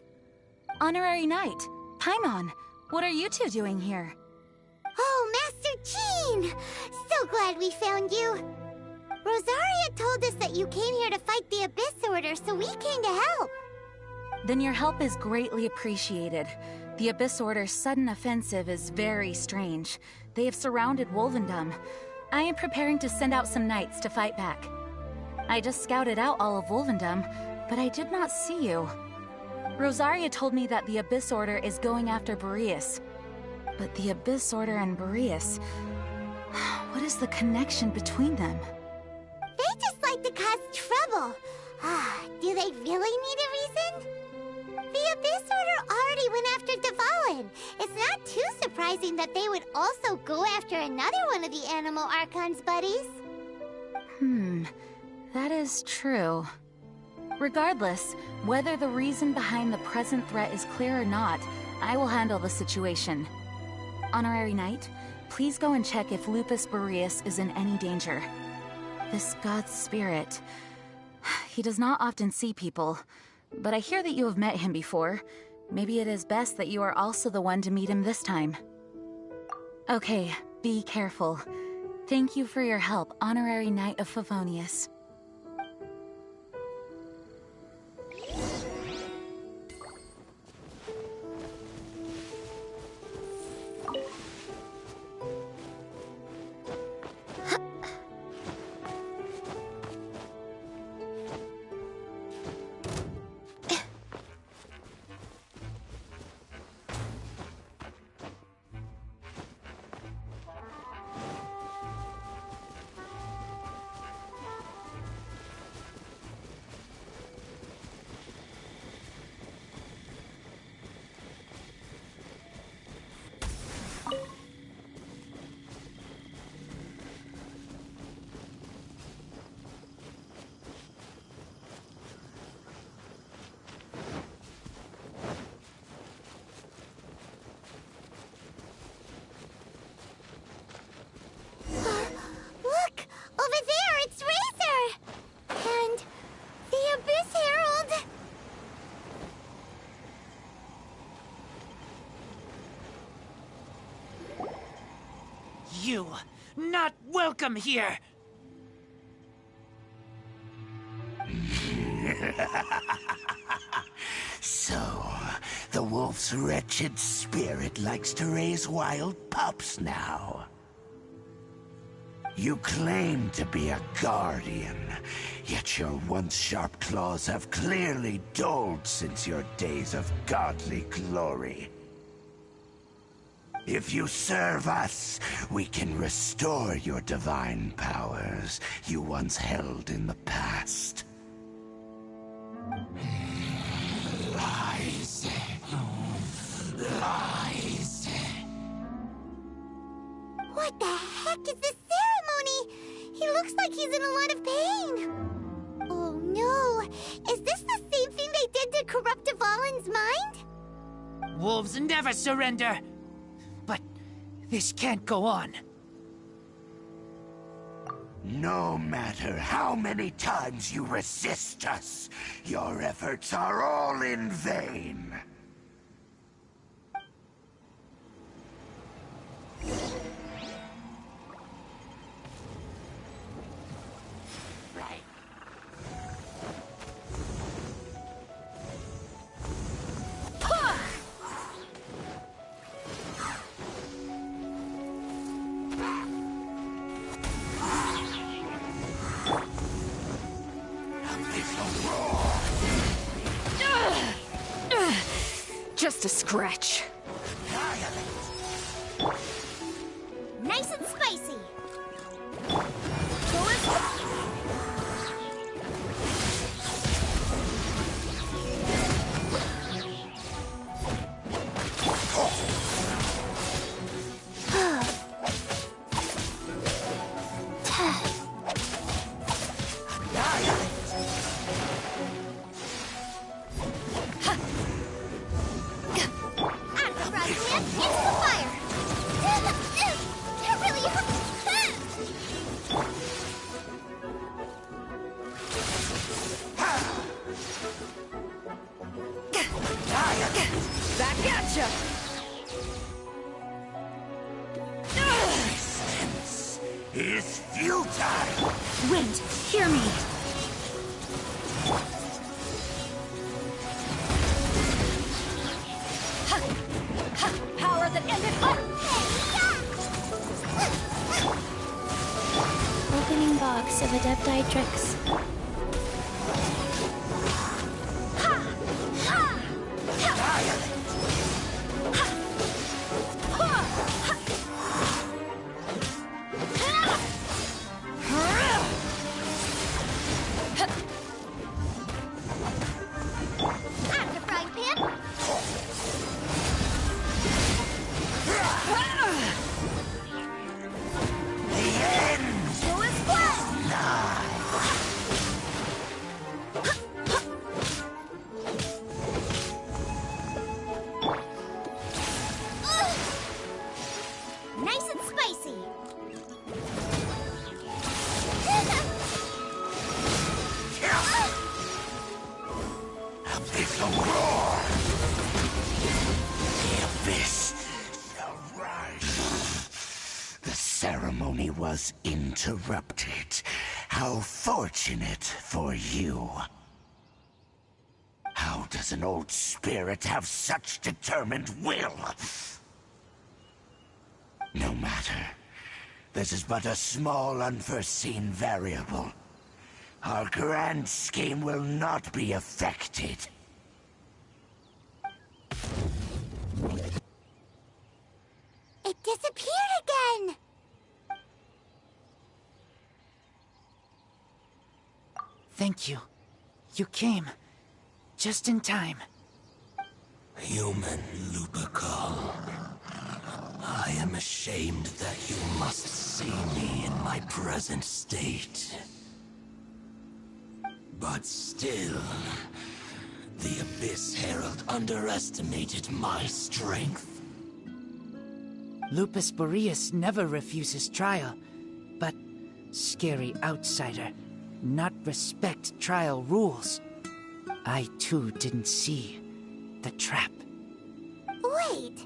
Honorary Knight, Paimon, what are you two doing here? Oh, Master Jean! So glad we found you. Rosaria told us that you came here to fight the Abyss Order, so we came to help. Then your help is greatly appreciated. The Abyss Order's sudden offensive is very strange. They have surrounded Wolvendom. I am preparing to send out some knights to fight back. I just scouted out all of Wolvendom, but I did not see you. Rosaria told me that the Abyss Order is going after Boreas. But the Abyss Order and Boreas... what is the connection between them? They just like to cause trouble. Do they really need a reason? The Abyss Order already went after Dvalin. It's not too surprising that they would also go after another one of the Animal Archon's buddies. That is true. Regardless, whether the reason behind the present threat is clear or not, I will handle the situation. Honorary Knight, please go and check if Lupus Boreas is in any danger. This god's spirit... he does not often see people, but I hear that you have met him before. Maybe it is best that you are also the one to meet him this time. Okay, be careful. Thank you for your help, Honorary Knight of Favonius. You not welcome here. So, the wolf's wretched spirit likes to raise wild pups now. You claim to be a guardian, yet your once sharp claws have clearly dulled since your days of godly glory. If you serve us, we can restore your divine powers you once held in the past. Lies. Lies. What the heck is this ceremony? He looks like he's in a lot of pain. Oh no! Is this the same thing they did to corrupt Dvalin's mind? Wolves never surrender! But this can't go on. No matter how many times you resist us, your efforts are all in vain. Just a scratch. Nice and spicy. Is futile! Wind, hear me! Power that ended up! Opening box of Adepti tricks. Nice and spicy. A big roar! The abyss, the rise. The ceremony was interrupted. How fortunate for you. How does an old spirit have such determined will? No matter. This is but a small, unforeseen variable. Our grand scheme will not be affected. It disappeared again! Thank you. You came. Just in time. Human Lupercal. I am ashamed that you must see me in my present state. But still, the Abyss Herald underestimated my strength. Lupus Boreas never refuses trial, but scary outsider, not respect trial rules. I too didn't see the trap. Wait,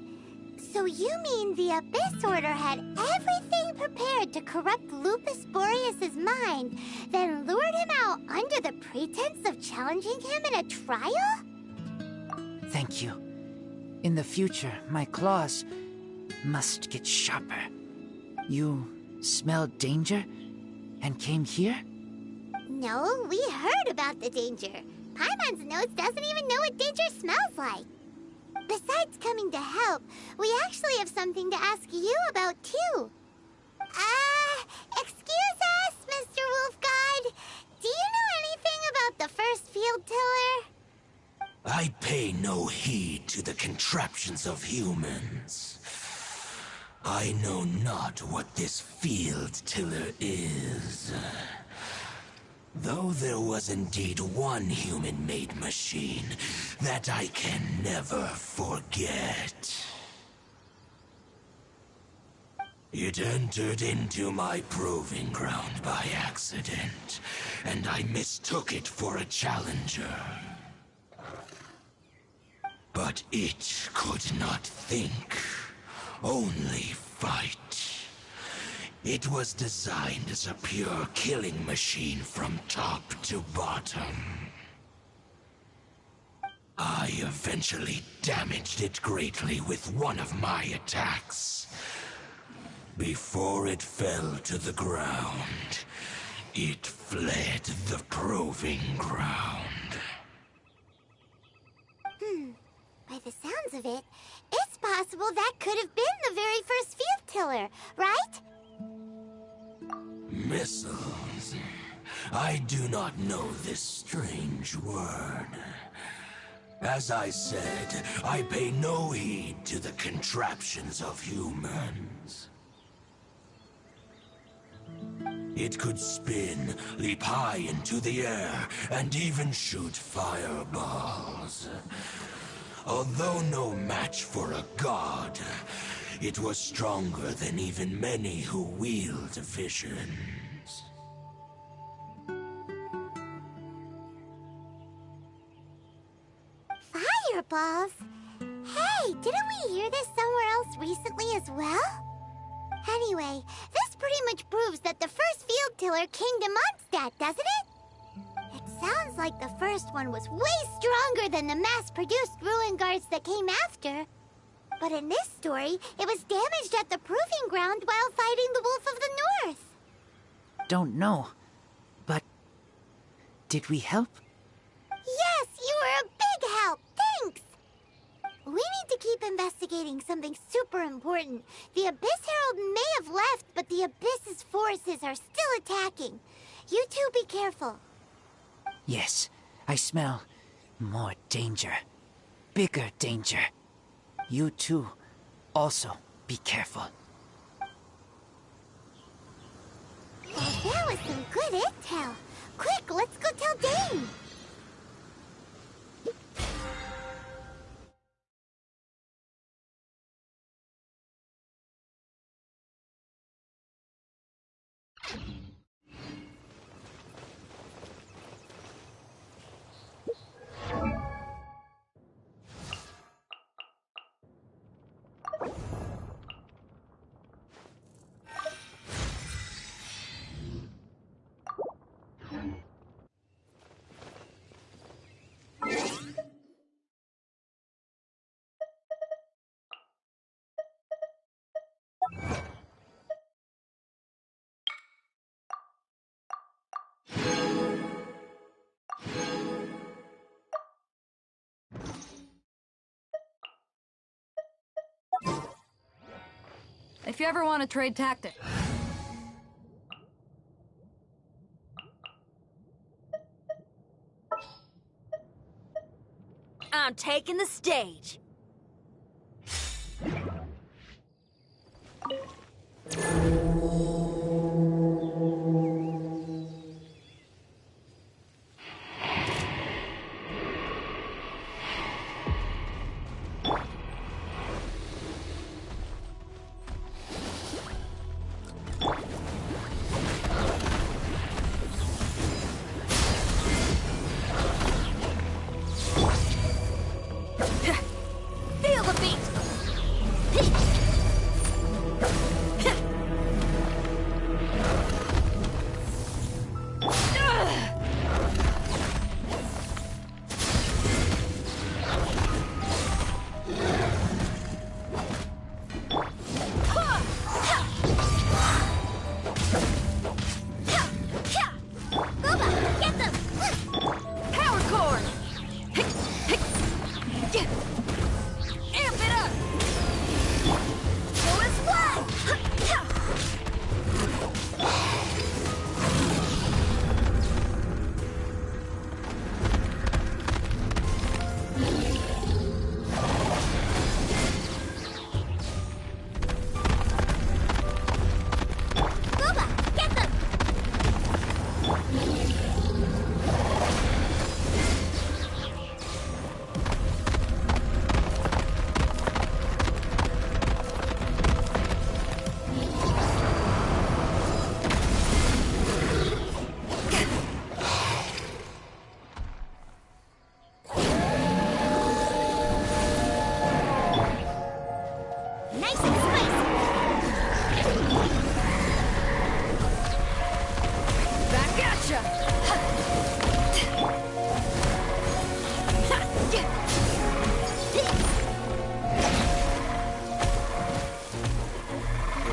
so you mean the Abyss Order had everything prepared to corrupt Lupus Boreas' mind, then lured him out under the pretense of challenging him in a trial? Thank you. In the future, my claws must get sharper. You smelled danger and came here? No, we heard about the danger. Paimon's notes doesn't even know what danger smells like. Besides coming to help, we actually have something to ask you about, too. Excuse us, Mr. Wolf God. Do you know anything about the first field tiller? I pay no heed to the contraptions of humans. I know not what this field tiller is. Though there was indeed one human-made machine that I can never forget. It entered into my proving ground by accident, and I mistook it for a challenger. But it could not think, only fight. It was designed as a pure killing machine from top to bottom. I eventually damaged it greatly with one of my attacks. Before it fell to the ground, it fled the proving ground. By the sounds of it, it's possible that could have been the very first field tiller, right? Missiles. I do not know this strange word. As I said, I pay no heed to the contraptions of humans. It could spin, leap high into the air, and even shoot fireballs. Although no match for a god, it was stronger than even many who wield visions. Fireballs? Hey, didn't we hear this somewhere else recently as well? Anyway, this pretty much proves that the first field tiller came to Mondstadt, doesn't it? It sounds like the first one was way stronger than the mass-produced ruin guards that came after. But in this story, it was damaged at the proving ground while fighting the Wolf of the North. Don't know. But did we help? Yes, you were a big help. Thanks. We need to keep investigating something super important. The Abyss Herald may have left, but the Abyss's forces are still attacking. You two be careful. Yes, I smell more danger. Bigger danger. You too, also be careful. Well, that was some good intel. Quick, let's go tell Dane. If you ever want to trade tactics. I'm taking the stage.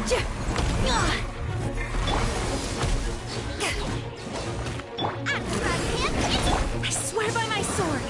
I swear by my sword!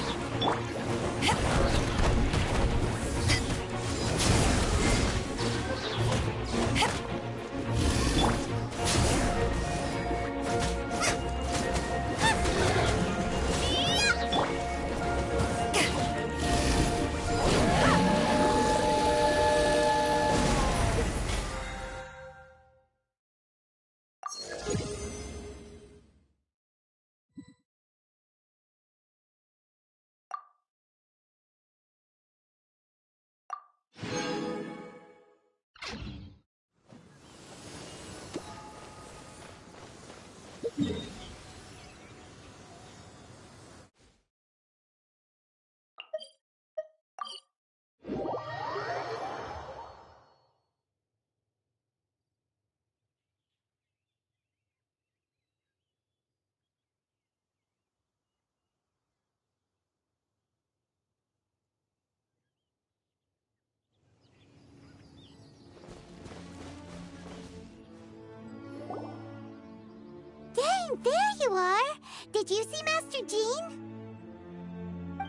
Dang, there you are! Did you see Master Jean?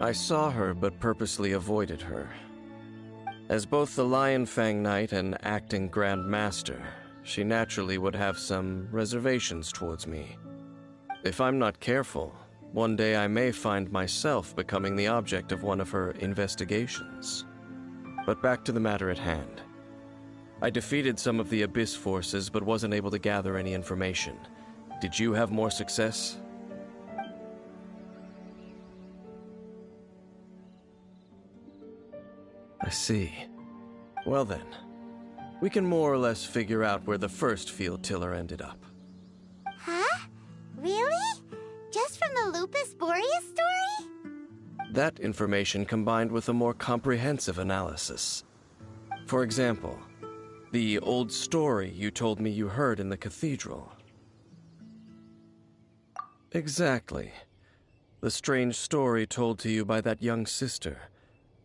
I saw her, but purposely avoided her. As both the Lion Fang Knight and acting Grand Master, she naturally would have some reservations towards me. If I'm not careful, one day I may find myself becoming the object of one of her investigations. But back to the matter at hand. I defeated some of the Abyss forces, but wasn't able to gather any information. Did you have more success? I see. Well then, we can more or less figure out where the first field tiller ended up. Huh? Really? Just from the Lupus Boreas story? That information combined with a more comprehensive analysis. For example, the old story you told me you heard in the cathedral. Exactly. The strange story told to you by that young sister,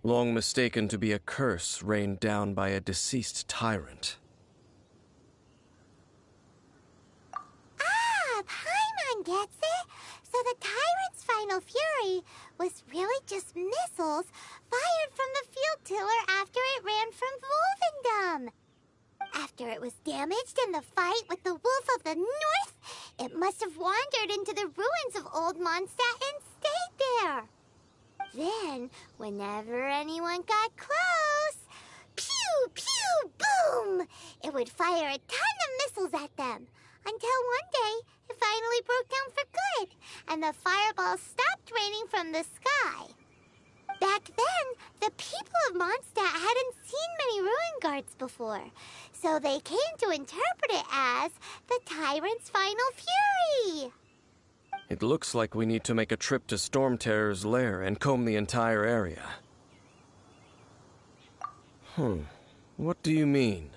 long mistaken to be a curse rained down by a deceased tyrant. Ah, Paimon gets it! So the tyrant's final fury was really just missiles fired from the field tiller after it ran from Wolvendom. After it was damaged in the fight with the Wolf of the North, it must have wandered into the ruins of Old Mondstadt and stayed there. Then, whenever anyone got close, pew, pew, boom! It would fire a ton of missiles at them, until one day it finally broke down for good, and the fireballs stopped raining from the sky. Back then, the people of Mondstadt hadn't seen many ruin guards before, so they came to interpret it as the tyrant's final fury. It looks like we need to make a trip to Storm Terror's lair and comb the entire area. What do you mean?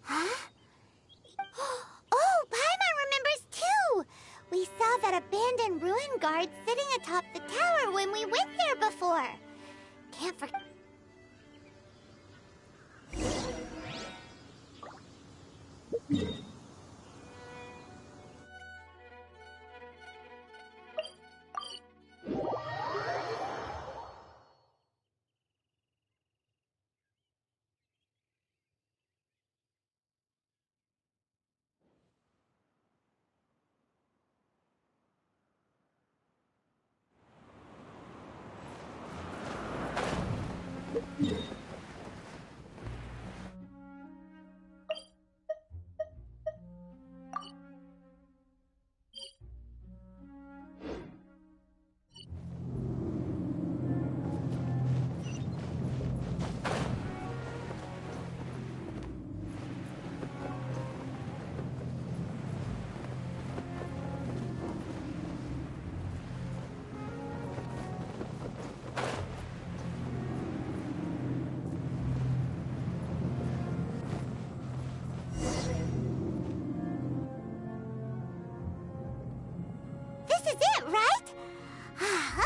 Huh? Oh, Paimon remembers too! We saw that abandoned ruin guard sitting atop the tower when we went there before. Can't forget.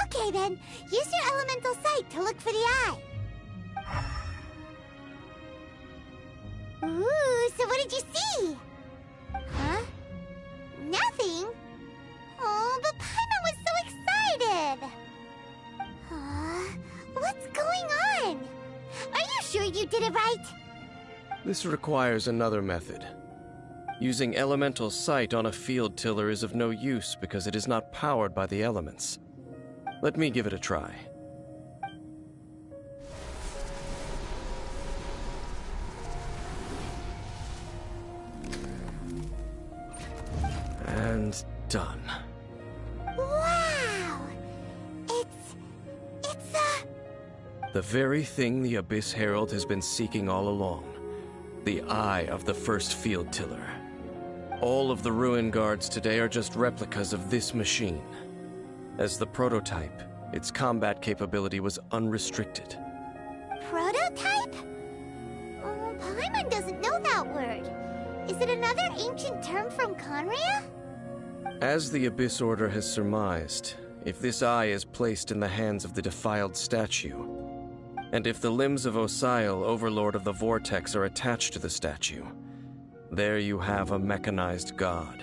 Okay then, use your elemental sight to look for the eye. Ooh, What did you see? Huh? Nothing? Oh, but Paimon was so excited! What's going on? Are you sure you did it right? This requires another method. Using elemental sight on a field tiller is of no use because it is not powered by the elements. Let me give it a try. And done. Wow! It's the very thing the Abyss Herald has been seeking all along. The eye of the first field tiller. All of the ruin guards today are just replicas of this machine. As the prototype, its combat capability was unrestricted. Prototype? Oh, Paimon doesn't know that word. Is it another ancient term from Conria? As the Abyss Order has surmised, if this eye is placed in the hands of the defiled statue, and if the limbs of Osial, Overlord of the Vortex, are attached to the statue, there you have a mechanized god.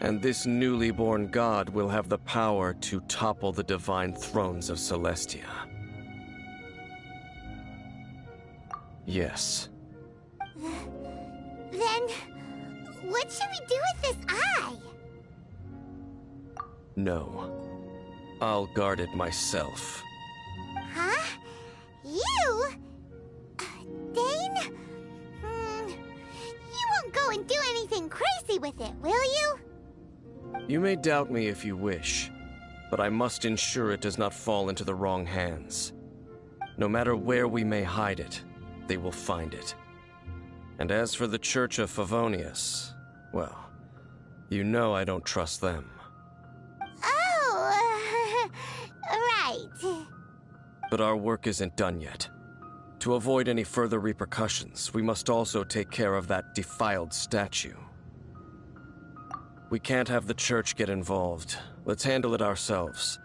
And this newly born god will have the power to topple the divine thrones of Celestia. Yes. Then, what should we do with this eye? No. I'll guard it myself. Huh? You? Dane? You won't go and do anything crazy with it, will you? You may doubt me if you wish, but I must ensure it does not fall into the wrong hands. No matter where we may hide it, they will find it. And as for the Church of Favonius, well, you know I don't trust them. Oh, right. But our work isn't done yet. To avoid any further repercussions, we must also take care of that defiled statue. We can't have the church get involved. Let's handle it ourselves.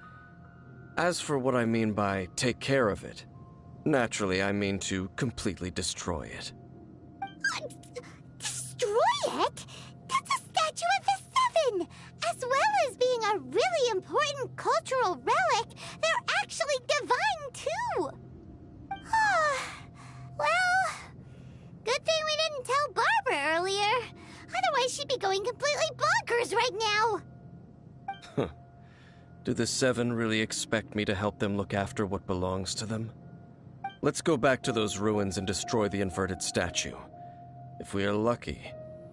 As for what I mean by take care of it, naturally I mean to completely destroy it. Destroy it? That's a statue of the Seven! As well as being a really important cultural relic, they're actually divine too! Well, good thing we didn't tell Barbara earlier. Otherwise she'd be going completely bonkers right now! Do the Seven really expect me to help them look after what belongs to them? Let's go back to those ruins and destroy the inverted statue. If we are lucky,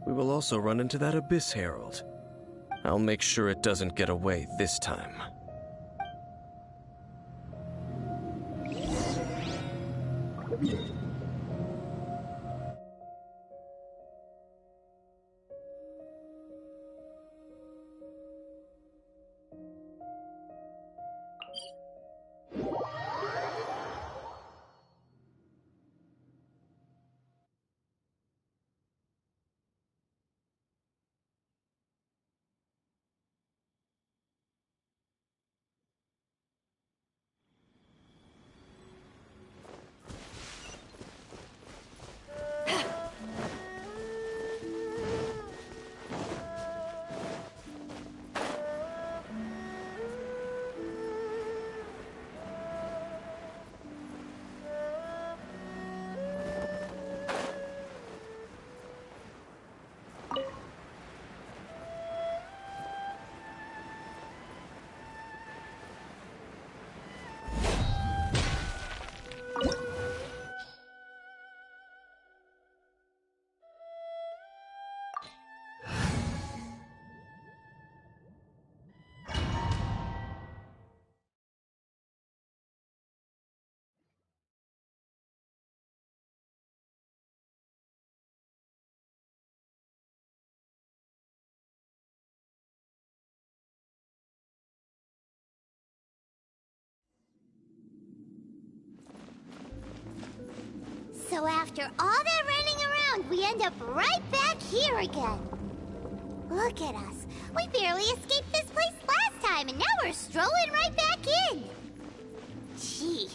we will also run into that Abyss Herald. I'll make sure it doesn't get away this time. So after all that running around, we end up right back here again. Look at us. We barely escaped this place last time, and now we're strolling right back in. Gee,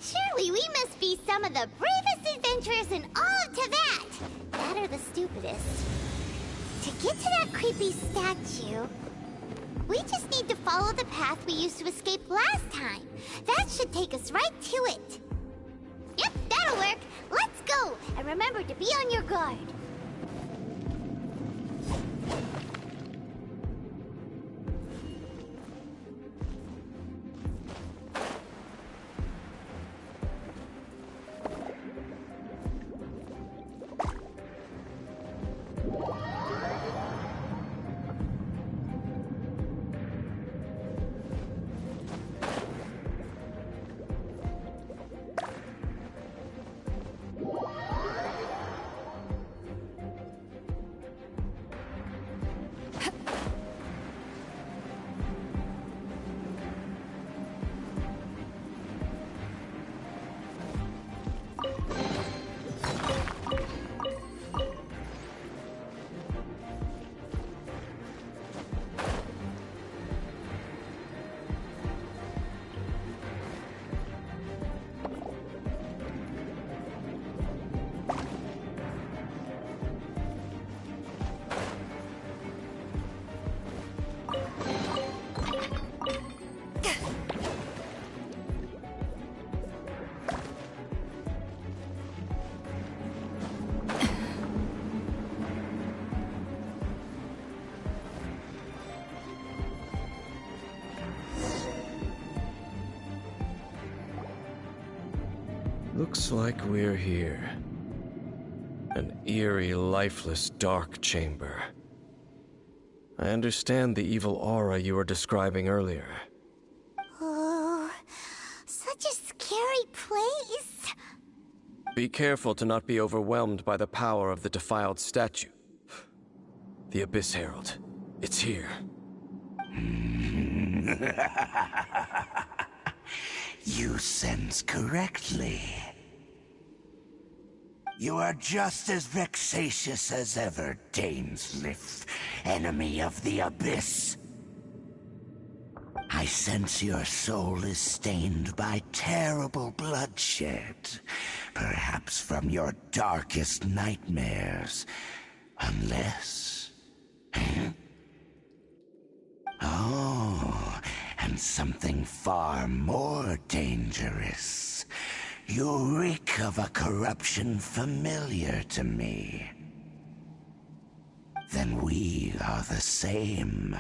surely we must be some of the bravest adventurers in all of Teyvat. That or the stupidest. To get to that creepy statue, we just need to follow the path we used to escape last time. That should take us right to it. Yep, that'll work. Let's go, and remember to be on your guard. Looks like we're here. An eerie, lifeless, dark chamber. I understand the evil aura you were describing earlier. Oh, such a scary place. Be careful to not be overwhelmed by the power of the defiled statue. The Abyss Herald. It's here. You sense correctly. You are just as vexatious as ever, Dainsleif, enemy of the Abyss. I sense your soul is stained by terrible bloodshed, perhaps from your darkest nightmares, unless... Oh, and something far more dangerous. You reek of a corruption familiar to me. Then we are the same.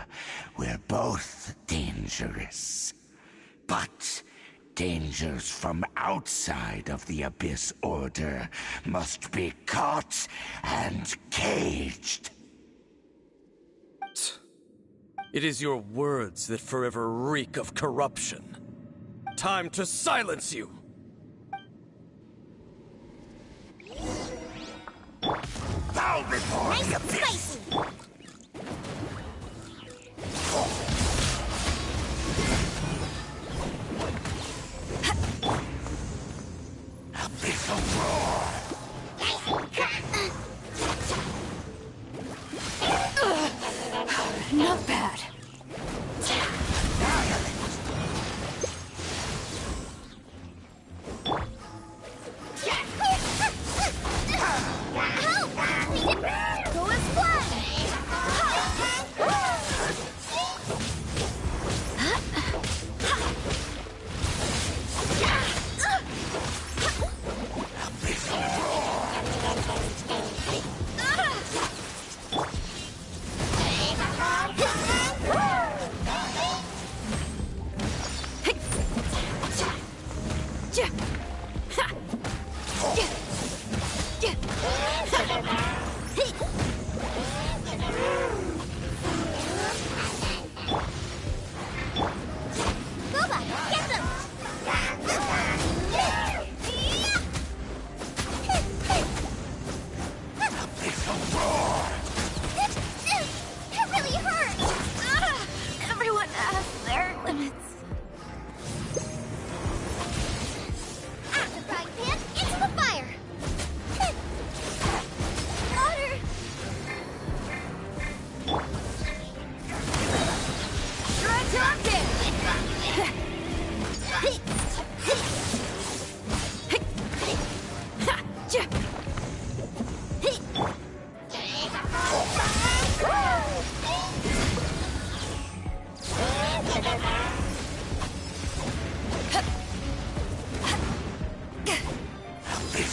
We're both dangerous. But dangers from outside of the Abyss Order must be caught and caged. It is your words that forever reek of corruption. Time to silence you! Bow before Nice the and Abyss! spicy. Abyssal roar! Not bad. Go as one.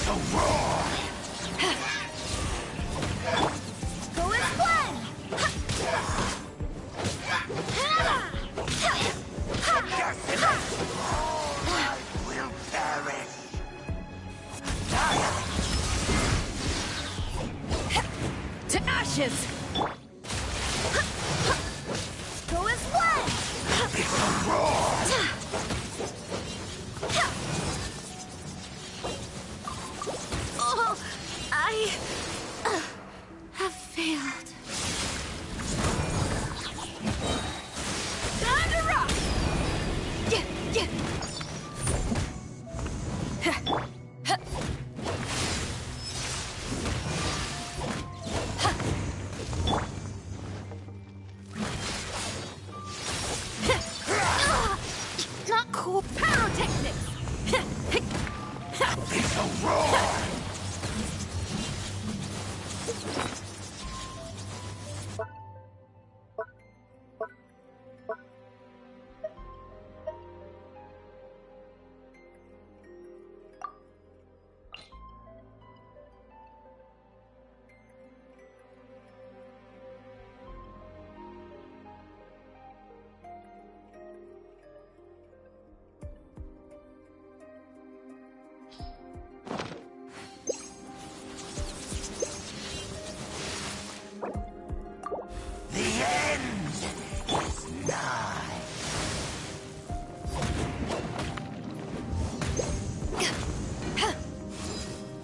Go and play! Will perish. To ashes! Go and play! Oh, I have failed. Time to rock! Not cool pyrotechnics!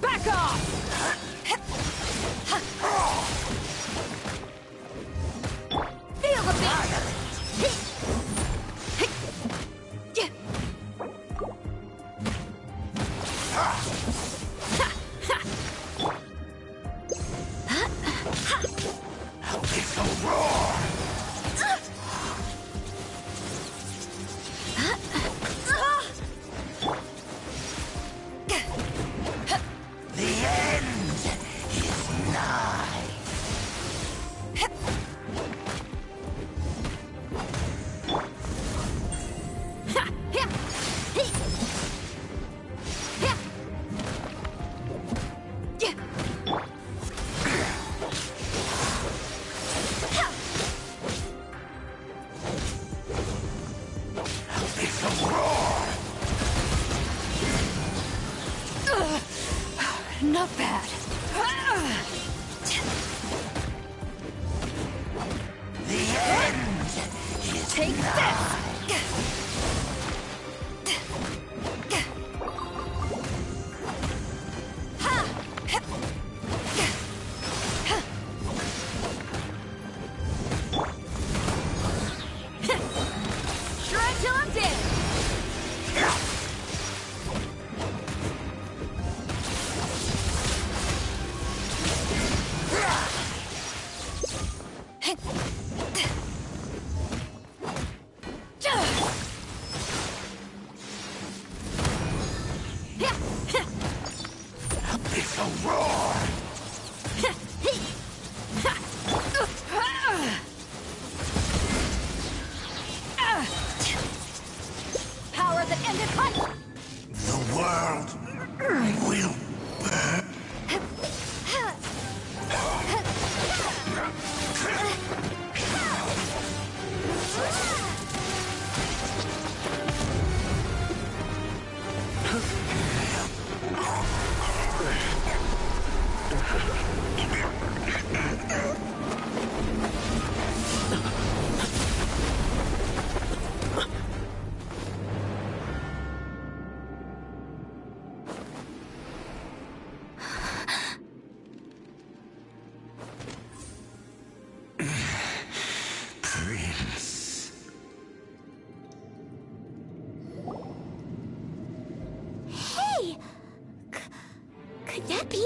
Back off! Feel the beat! Not bad. Take this! Shred till I'm dead! Power that ended hunt! The world will burn. Prince. Hey! Could that be?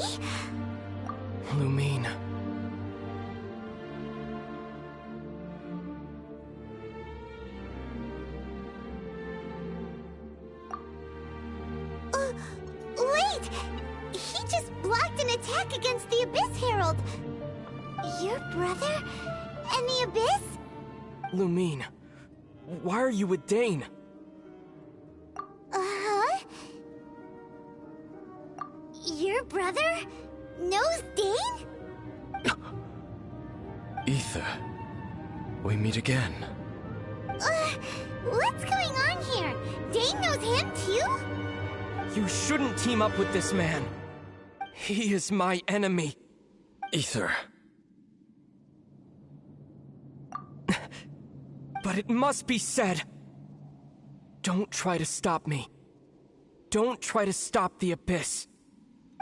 Lumine. Wait! He just blocked an attack against the Abyss Herald! Your brother? And the Abyss? Lumine. Why are you with Dane? Uh-huh? Your brother knows Dane? Ether, we meet again. What's going on here? Dane knows him too? You shouldn't team up with this man. He is my enemy. Ether. But it must be said. Don't try to stop me. Don't try to stop the Abyss.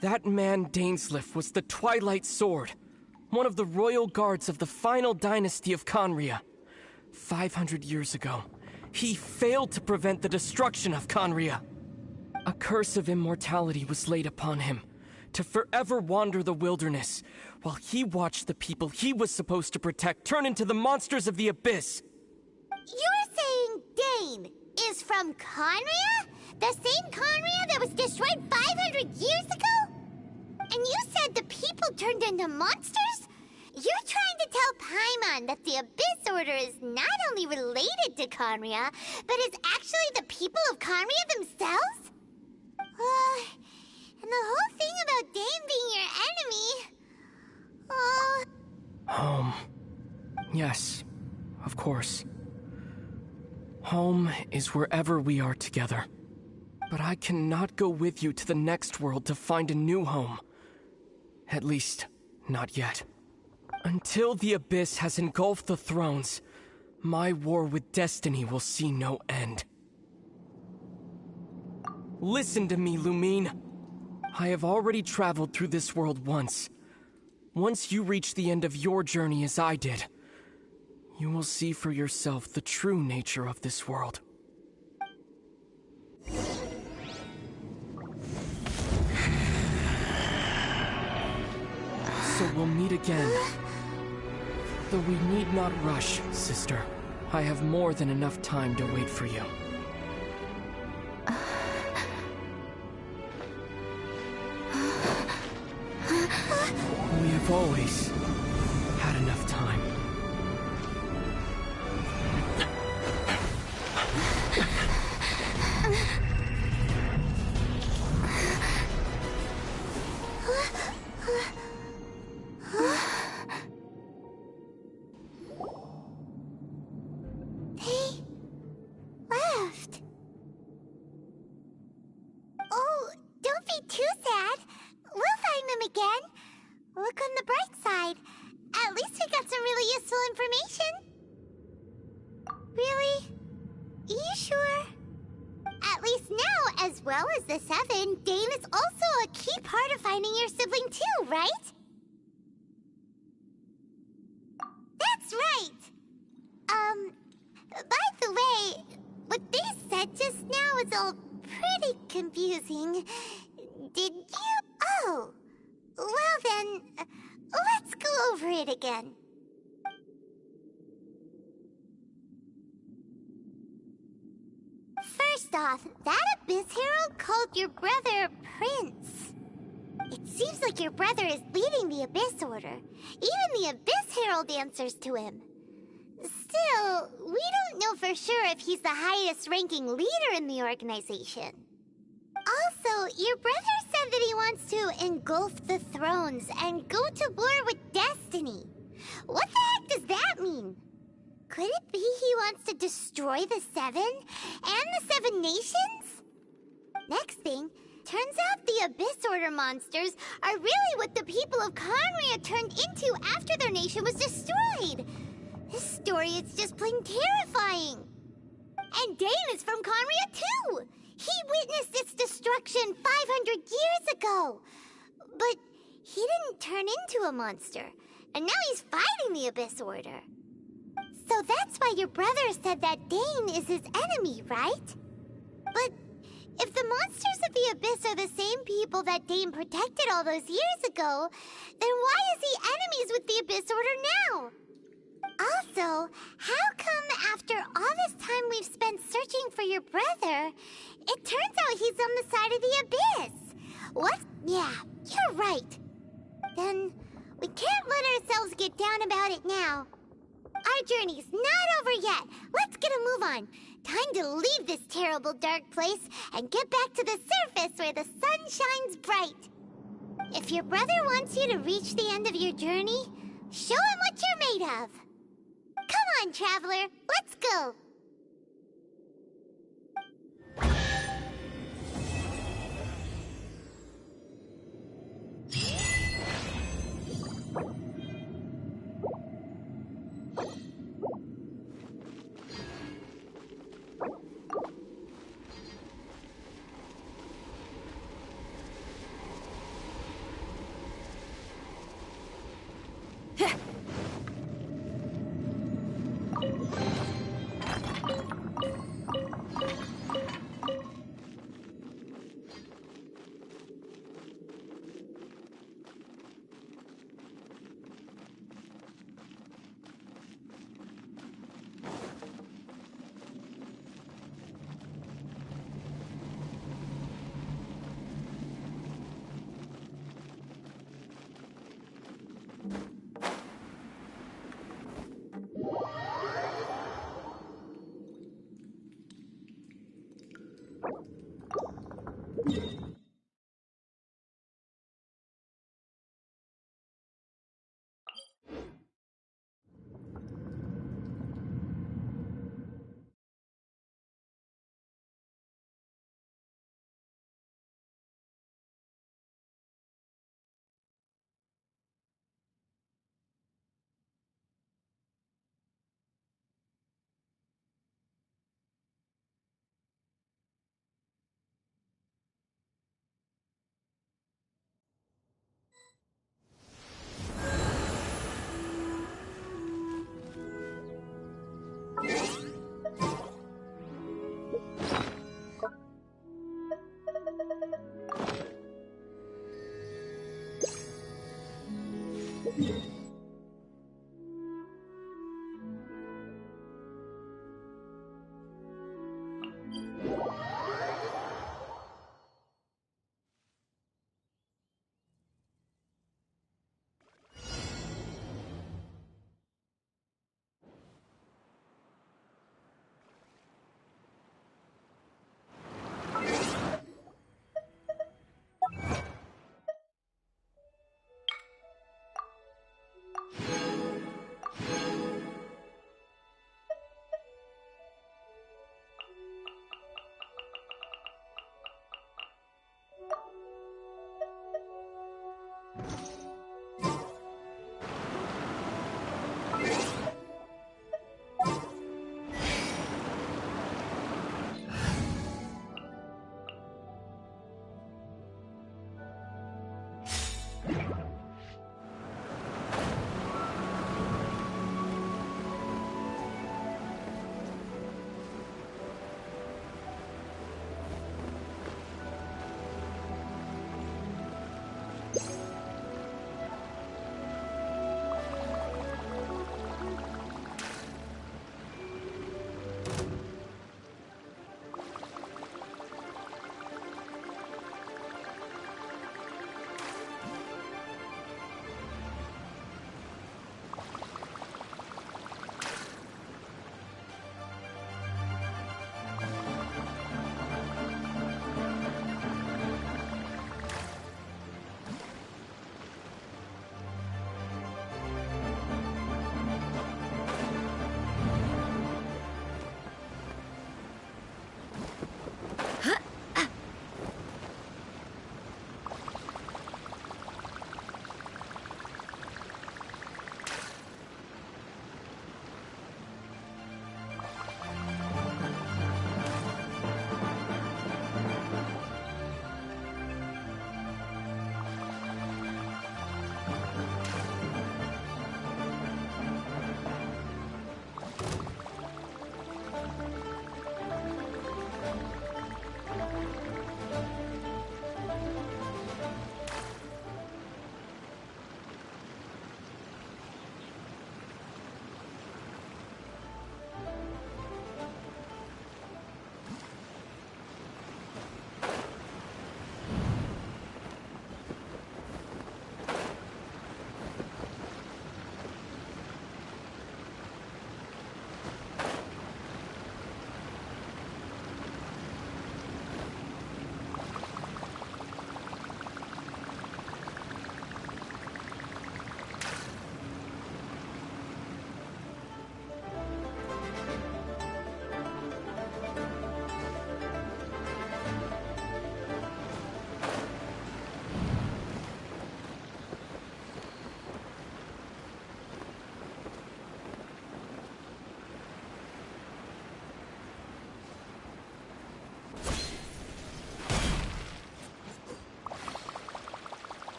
That man Dainsleif was the Twilight Sword, one of the royal guards of the final dynasty of Conria. 500 years ago, he failed to prevent the destruction of Conria. A curse of immortality was laid upon him, to forever wander the wilderness, while he watched the people he was supposed to protect turn into the monsters of the Abyss. You're saying Dane is from Conria? The same Conria that was destroyed 500 years ago? And you said the people turned into monsters? You're trying to tell Paimon that the Abyss Order is not only related to Conria, but is actually the people of Conria themselves? And the whole thing about Dane being your enemy... Home. Yes, of course. Home is wherever we are together. But I cannot go with you to the next world to find a new home. At least, not yet. Until the Abyss has engulfed the thrones, my war with destiny will see no end. Listen to me, Lumine. I have already traveled through this world once. Once you reach the end of your journey as I did, you will see for yourself the true nature of this world. So we'll meet again. Though we need not rush, sister. I have more than enough time to wait for you. We have always had enough time. They left. Oh, don't be too sad. We'll find them again. Look on the bright side. At least we got some really useful information. Really? You sure? At least now, as well as the Seven, Dane is also a key part of finding your sibling too, right? That's right! By the way, what they said just now is all pretty confusing. Did you... Oh! Well then, let's go over it again. First off, that Abyss Herald called your brother Prince. It seems like your brother is leading the Abyss Order. Even the Abyss Herald answers to him. Still, we don't know for sure if he's the highest-ranking leader in the organization. Also, your brother said that he wants to engulf the thrones and go to war with destiny. What the heck does that mean? Could it be he wants to destroy the Seven and the Seven Nations? Next thing, turns out the Abyss Order monsters are really what the people of Conria turned into after their nation was destroyed. This story is just plain terrifying. And Dane is from Conria too. He witnessed its destruction 500 years ago. But he didn't turn into a monster. And now he's fighting the Abyss Order. So that's why your brother said that Dane is his enemy, right? But if the monsters of the Abyss are the same people that Dane protected all those years ago, then why is he enemies with the Abyss Order now? Also, how come after all this time we've spent searching for your brother, it turns out he's on the side of the Abyss? What? Yeah, you're right. Then we can't let ourselves get down about it now. Our journey's not over yet. Let's get a move on. Time to leave this terrible dark place and get back to the surface where the sun shines bright. If your brother wants you to reach the end of your journey, show him what you're made of. Come on, traveler, let's go.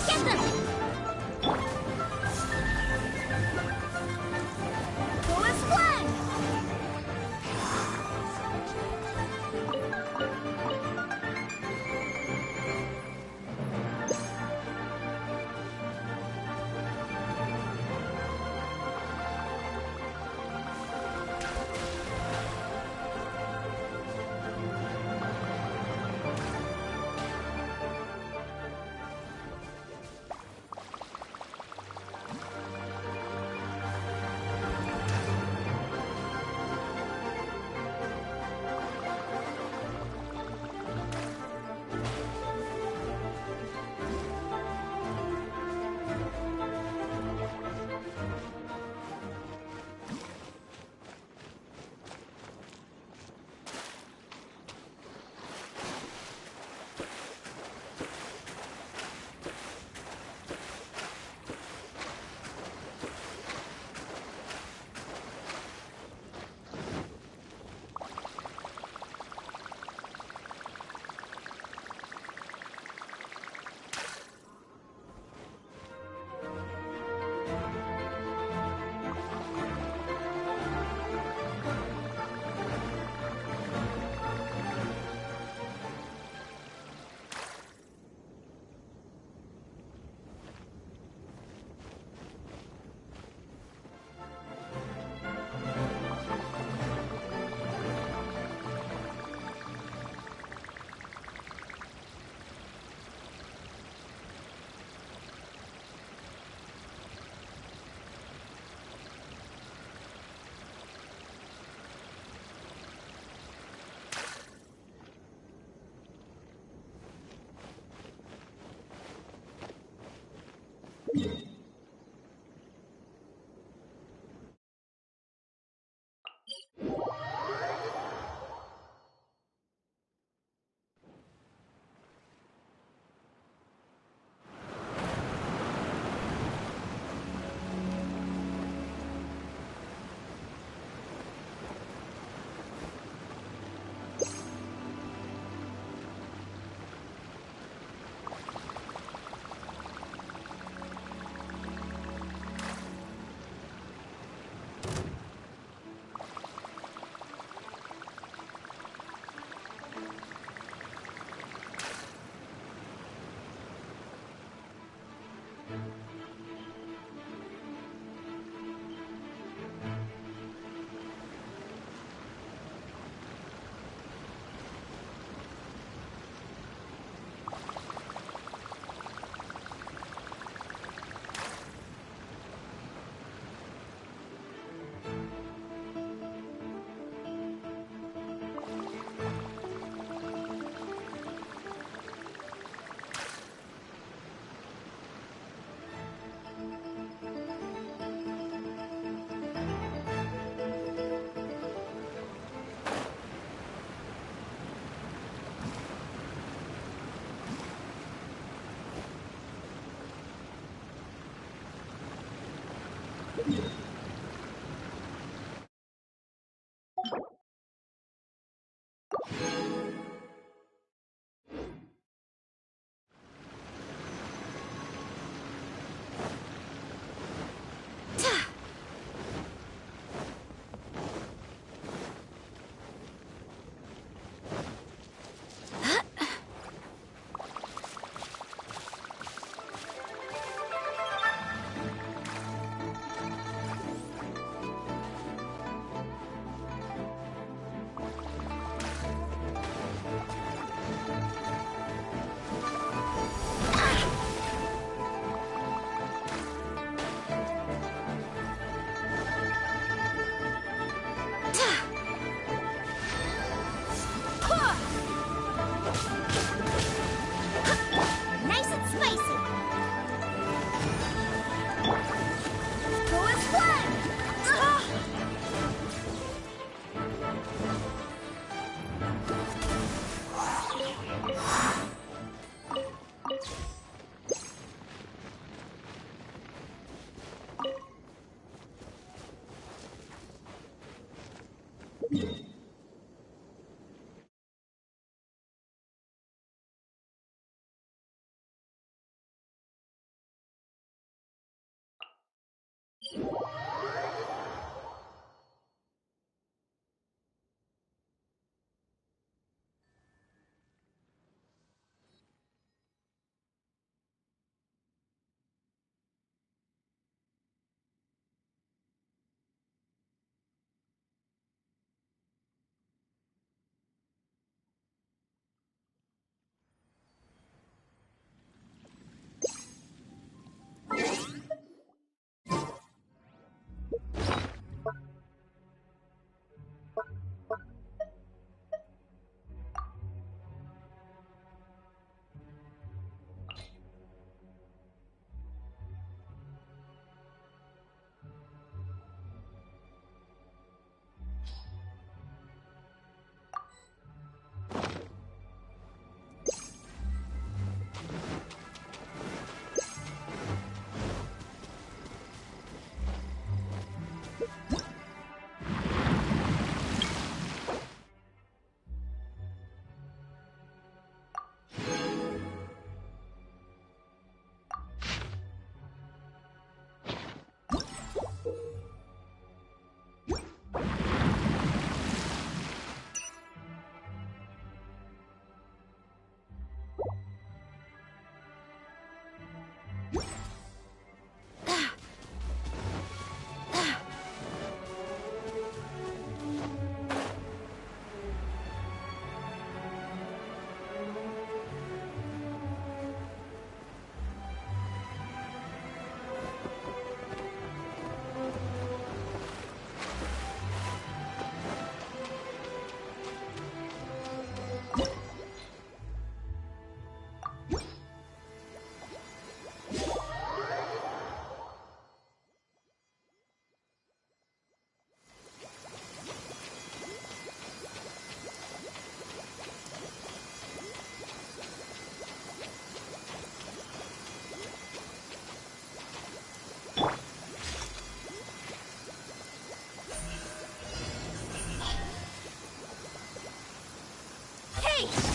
Get them! Fullest flag!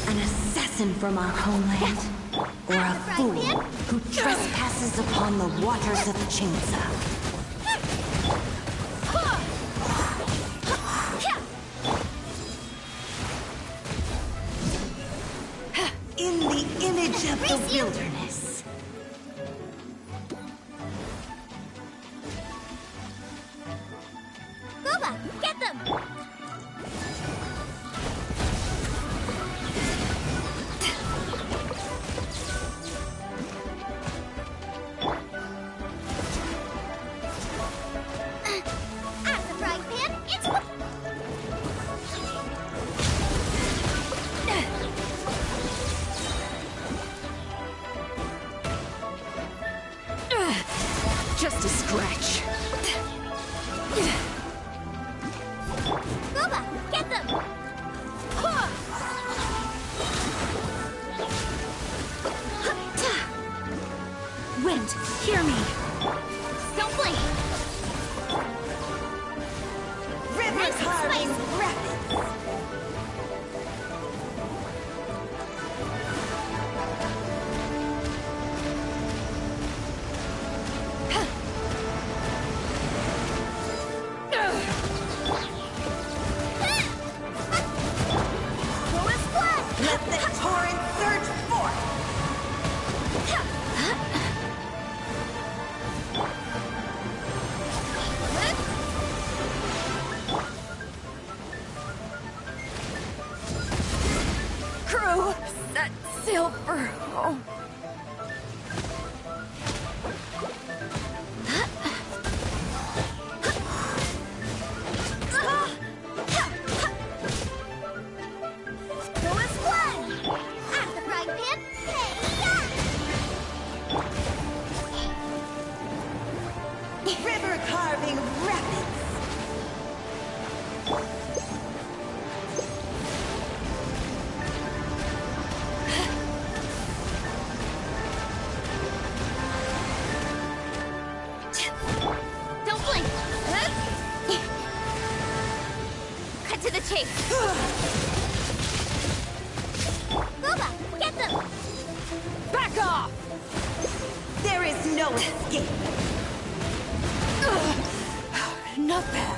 An assassin from our homeland, or a fool who trespasses upon the waters of Chainsa. In the image of the wilderness. Gooba, get them! Just a scratch. Gooba, get them! Wind, hear me. Don't blink! River carving rapids. Let the torrent surge forth! Crew, set sail for home. River carving rapids. Don't blink! Cut to the chase! Gooba, get them! Back off! There is no escape. Not bad.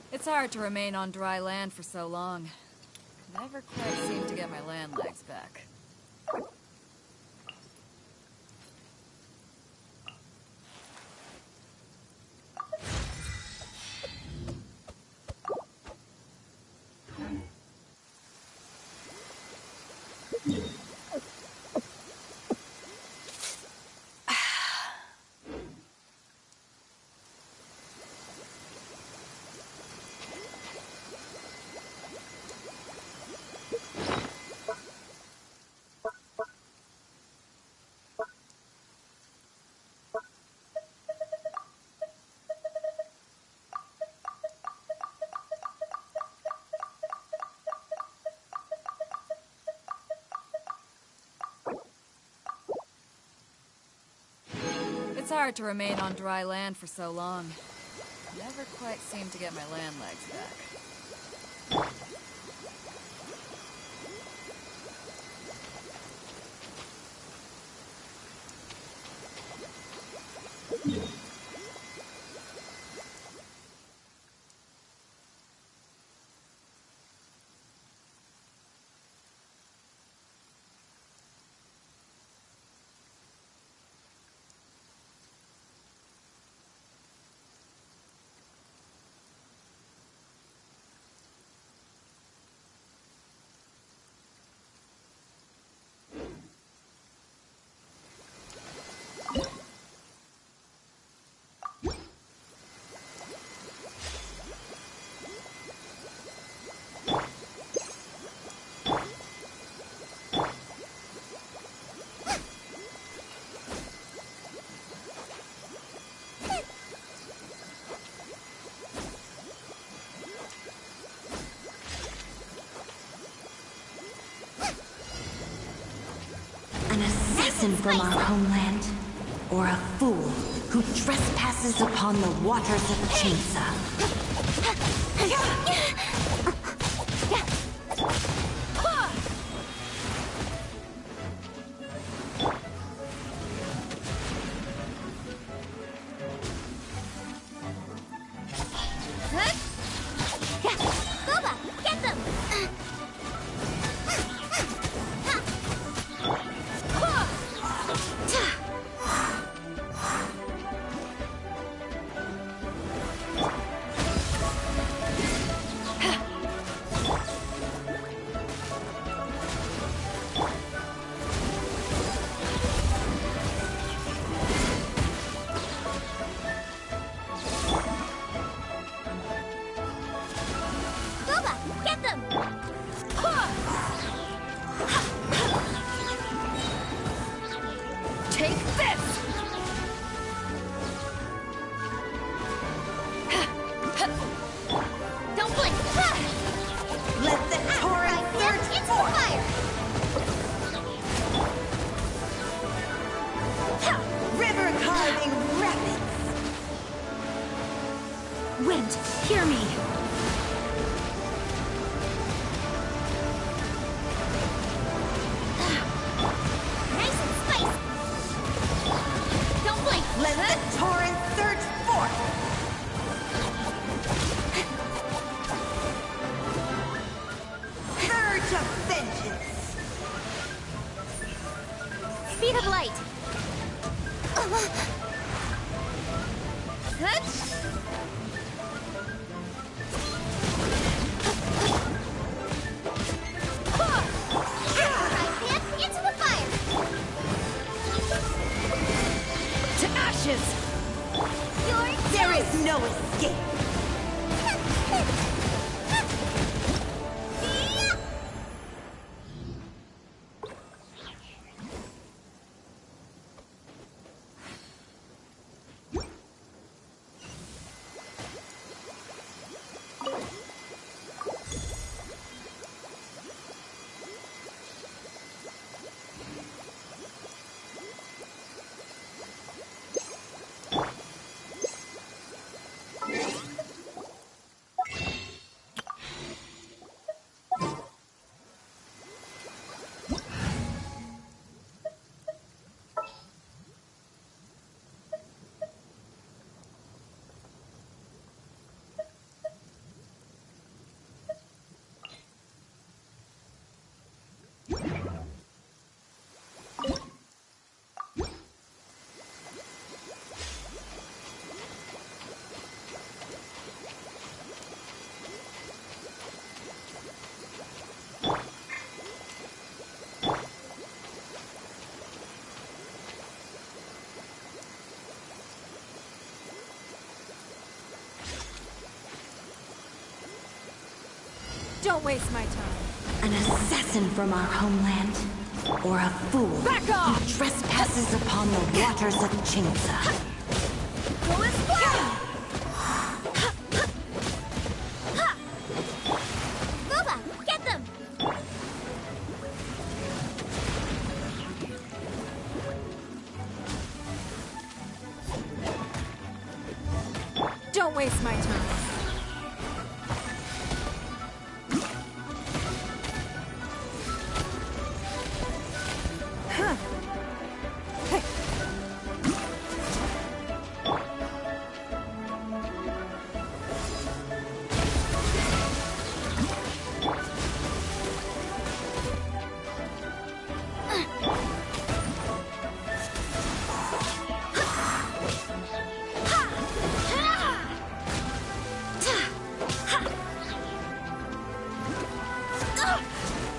It's hard to remain on dry land for so long. Never quite seem to get my land legs back. hard to remain on dry land for so long. Never quite seem to get my land legs back. An assassin from our homeland, or a fool who trespasses upon the waters of Chainsaw. Wind, hear me! Nice and spicy! Don't blink! Let the torrent surge forth! Surge of vengeance! Speed of light! Into the fire! To ashes! There is no escape! Don't waste my time. An assassin from our homeland, or a fool who trespasses upon the waters of Chainsaw. Go as far! Boba, get them! waste my time.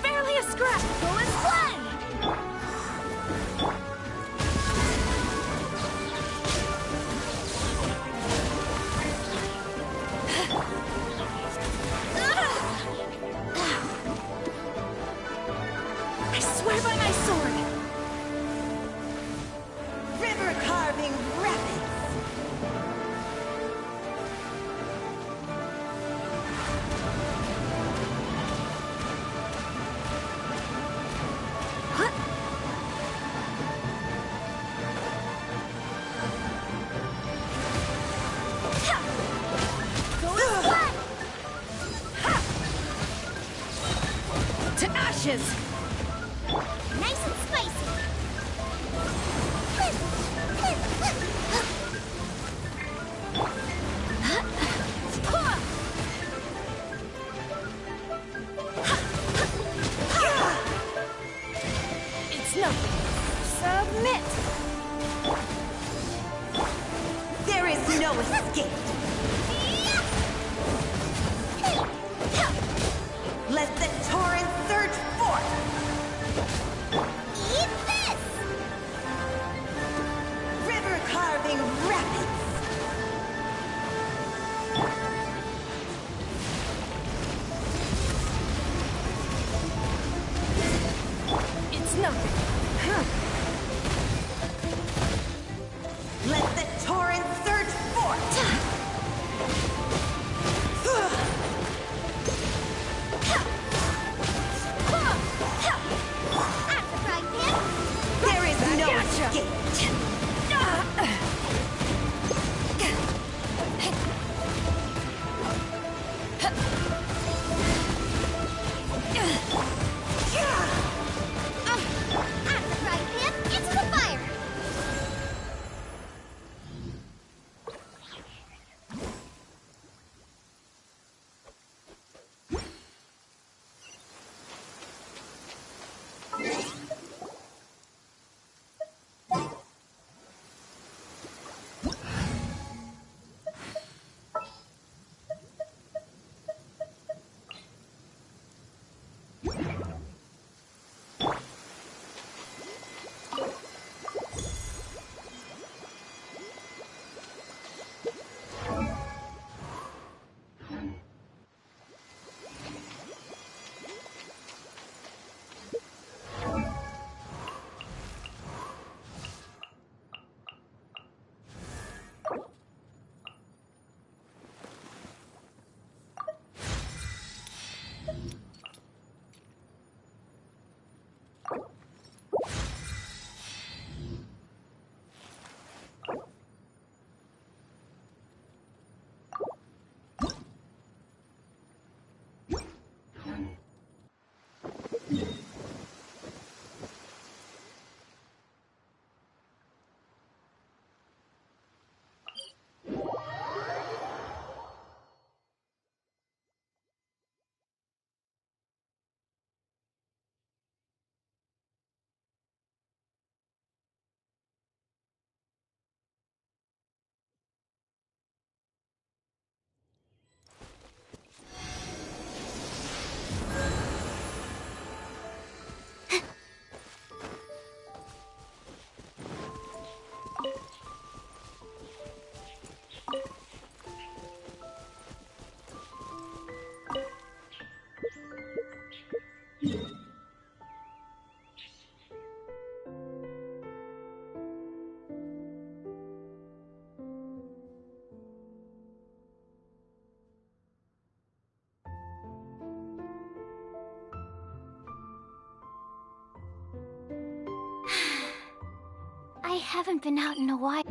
Barely a scrap. Go as planned. I swear by my sword. River carving rapids. To ashes. Nice and spicy. It's nothing. Submit. There is no escape. Let the torrent surge forth. Eat this! River carving rapids. It's nothing. Let the torrent surge forth. There is no escape. At the frying pan, into the fire! I haven't been out in a while.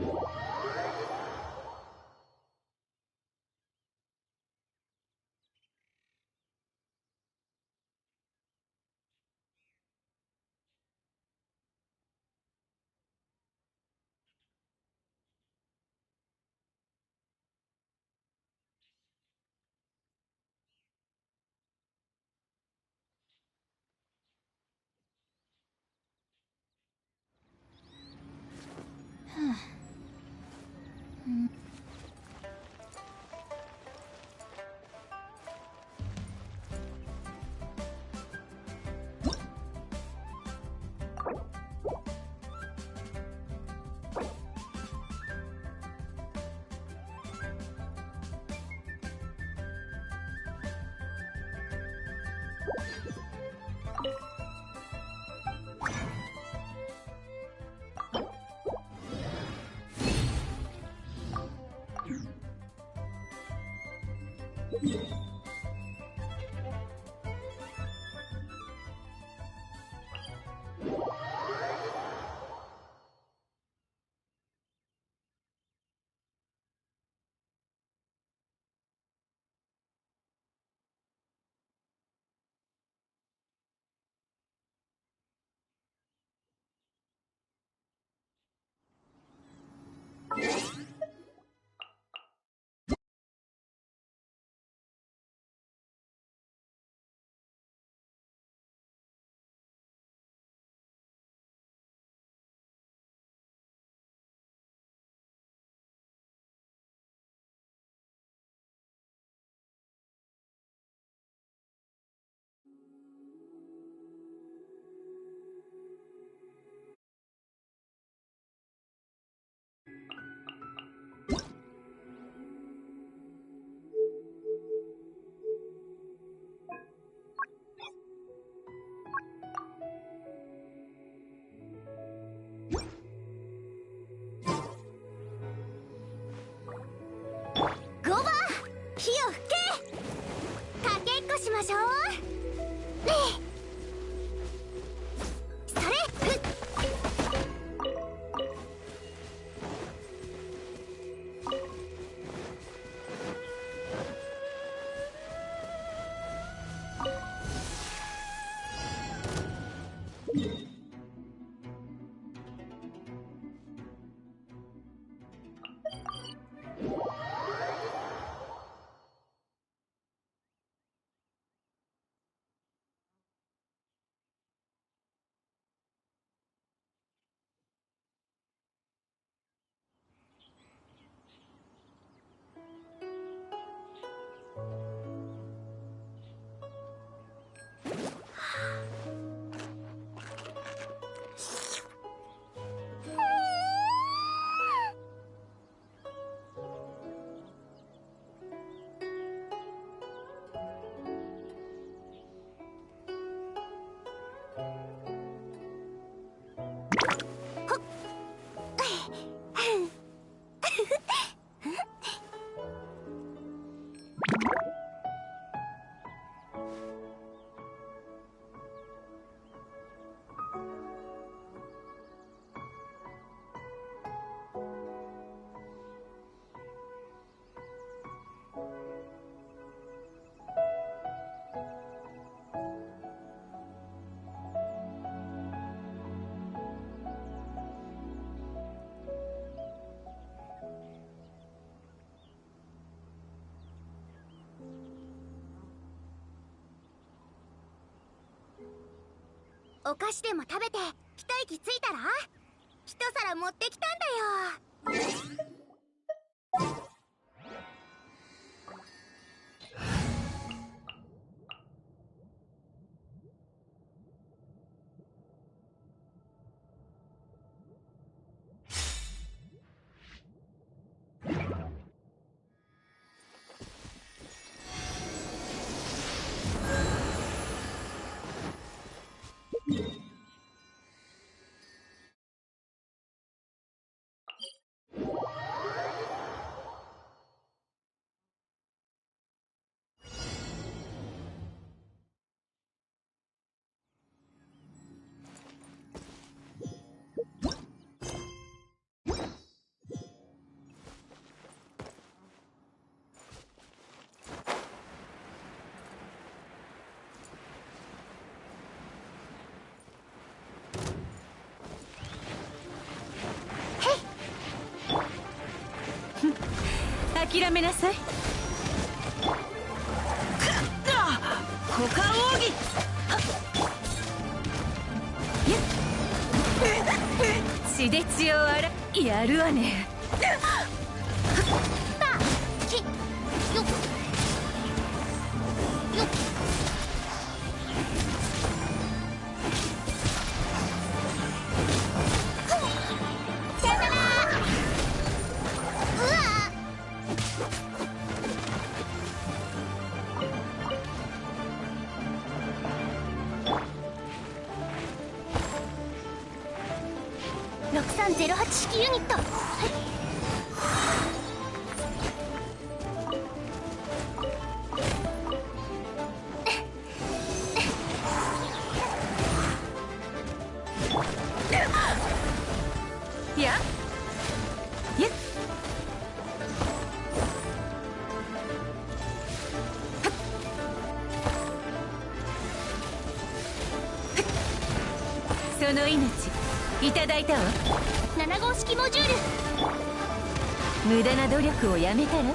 5番、火を吹け。かけっこしましょう。ねえ、それ。お菓子でも食べて一息ついたら？一皿持ってきたんだよ。諦めなさい。股間奥義。血で血を洗いやるわね。6308式ユニット。その命いただいたわ。7号式モジュール。無駄な努力をやめたら。はっ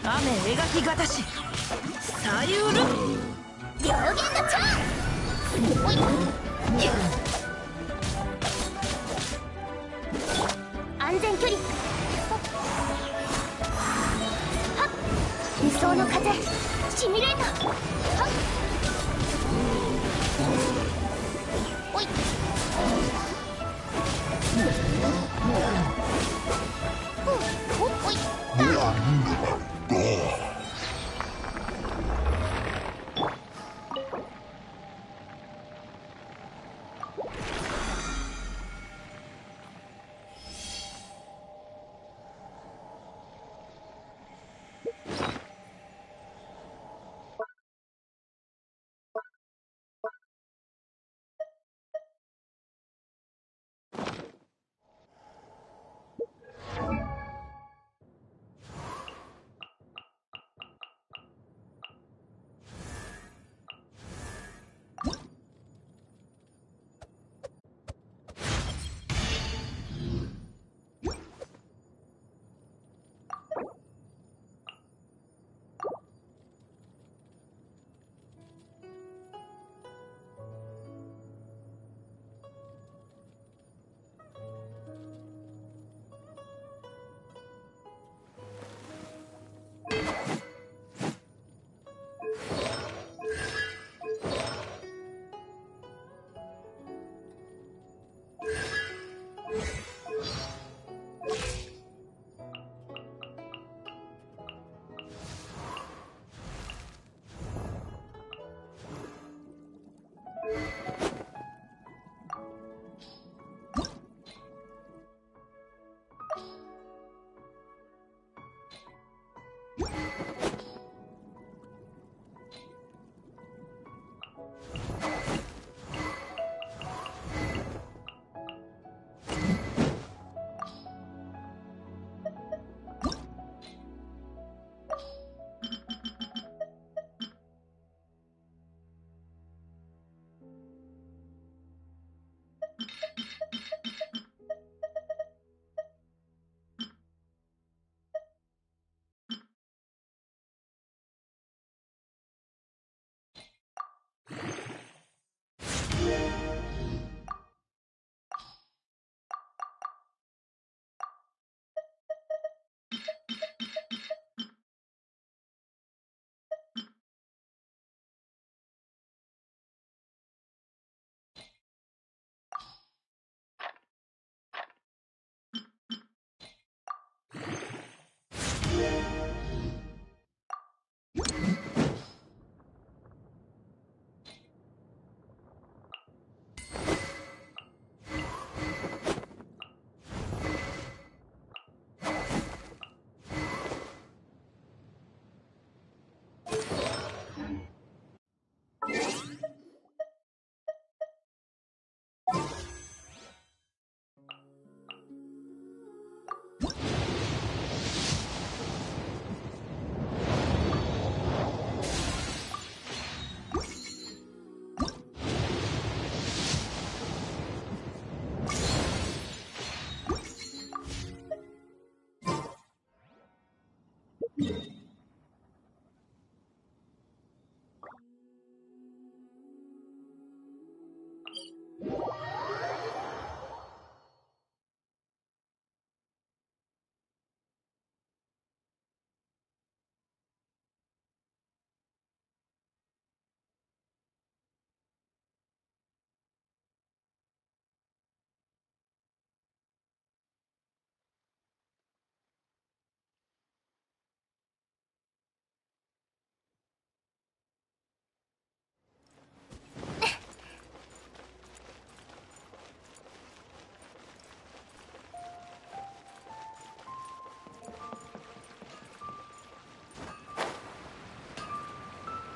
雨描きがたしさゆる両弦のチャー。おい安全距離。はっ理想の風シミュレーター。はっおいおい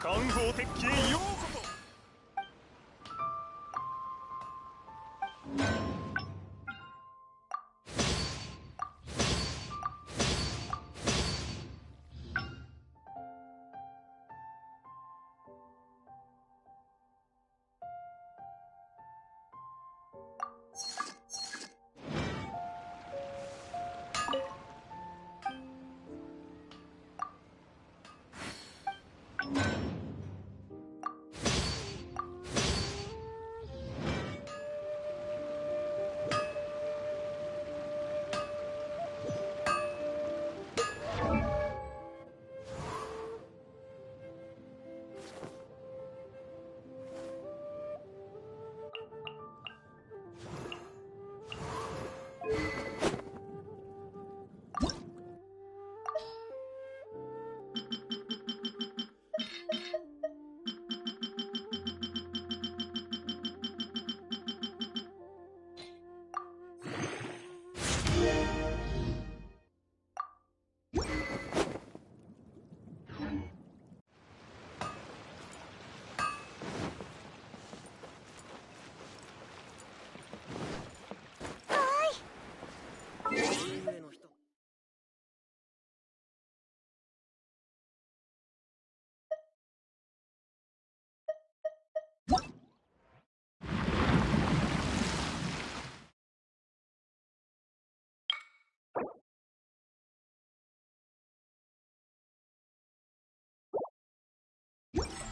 観光鉄器へようこそ。you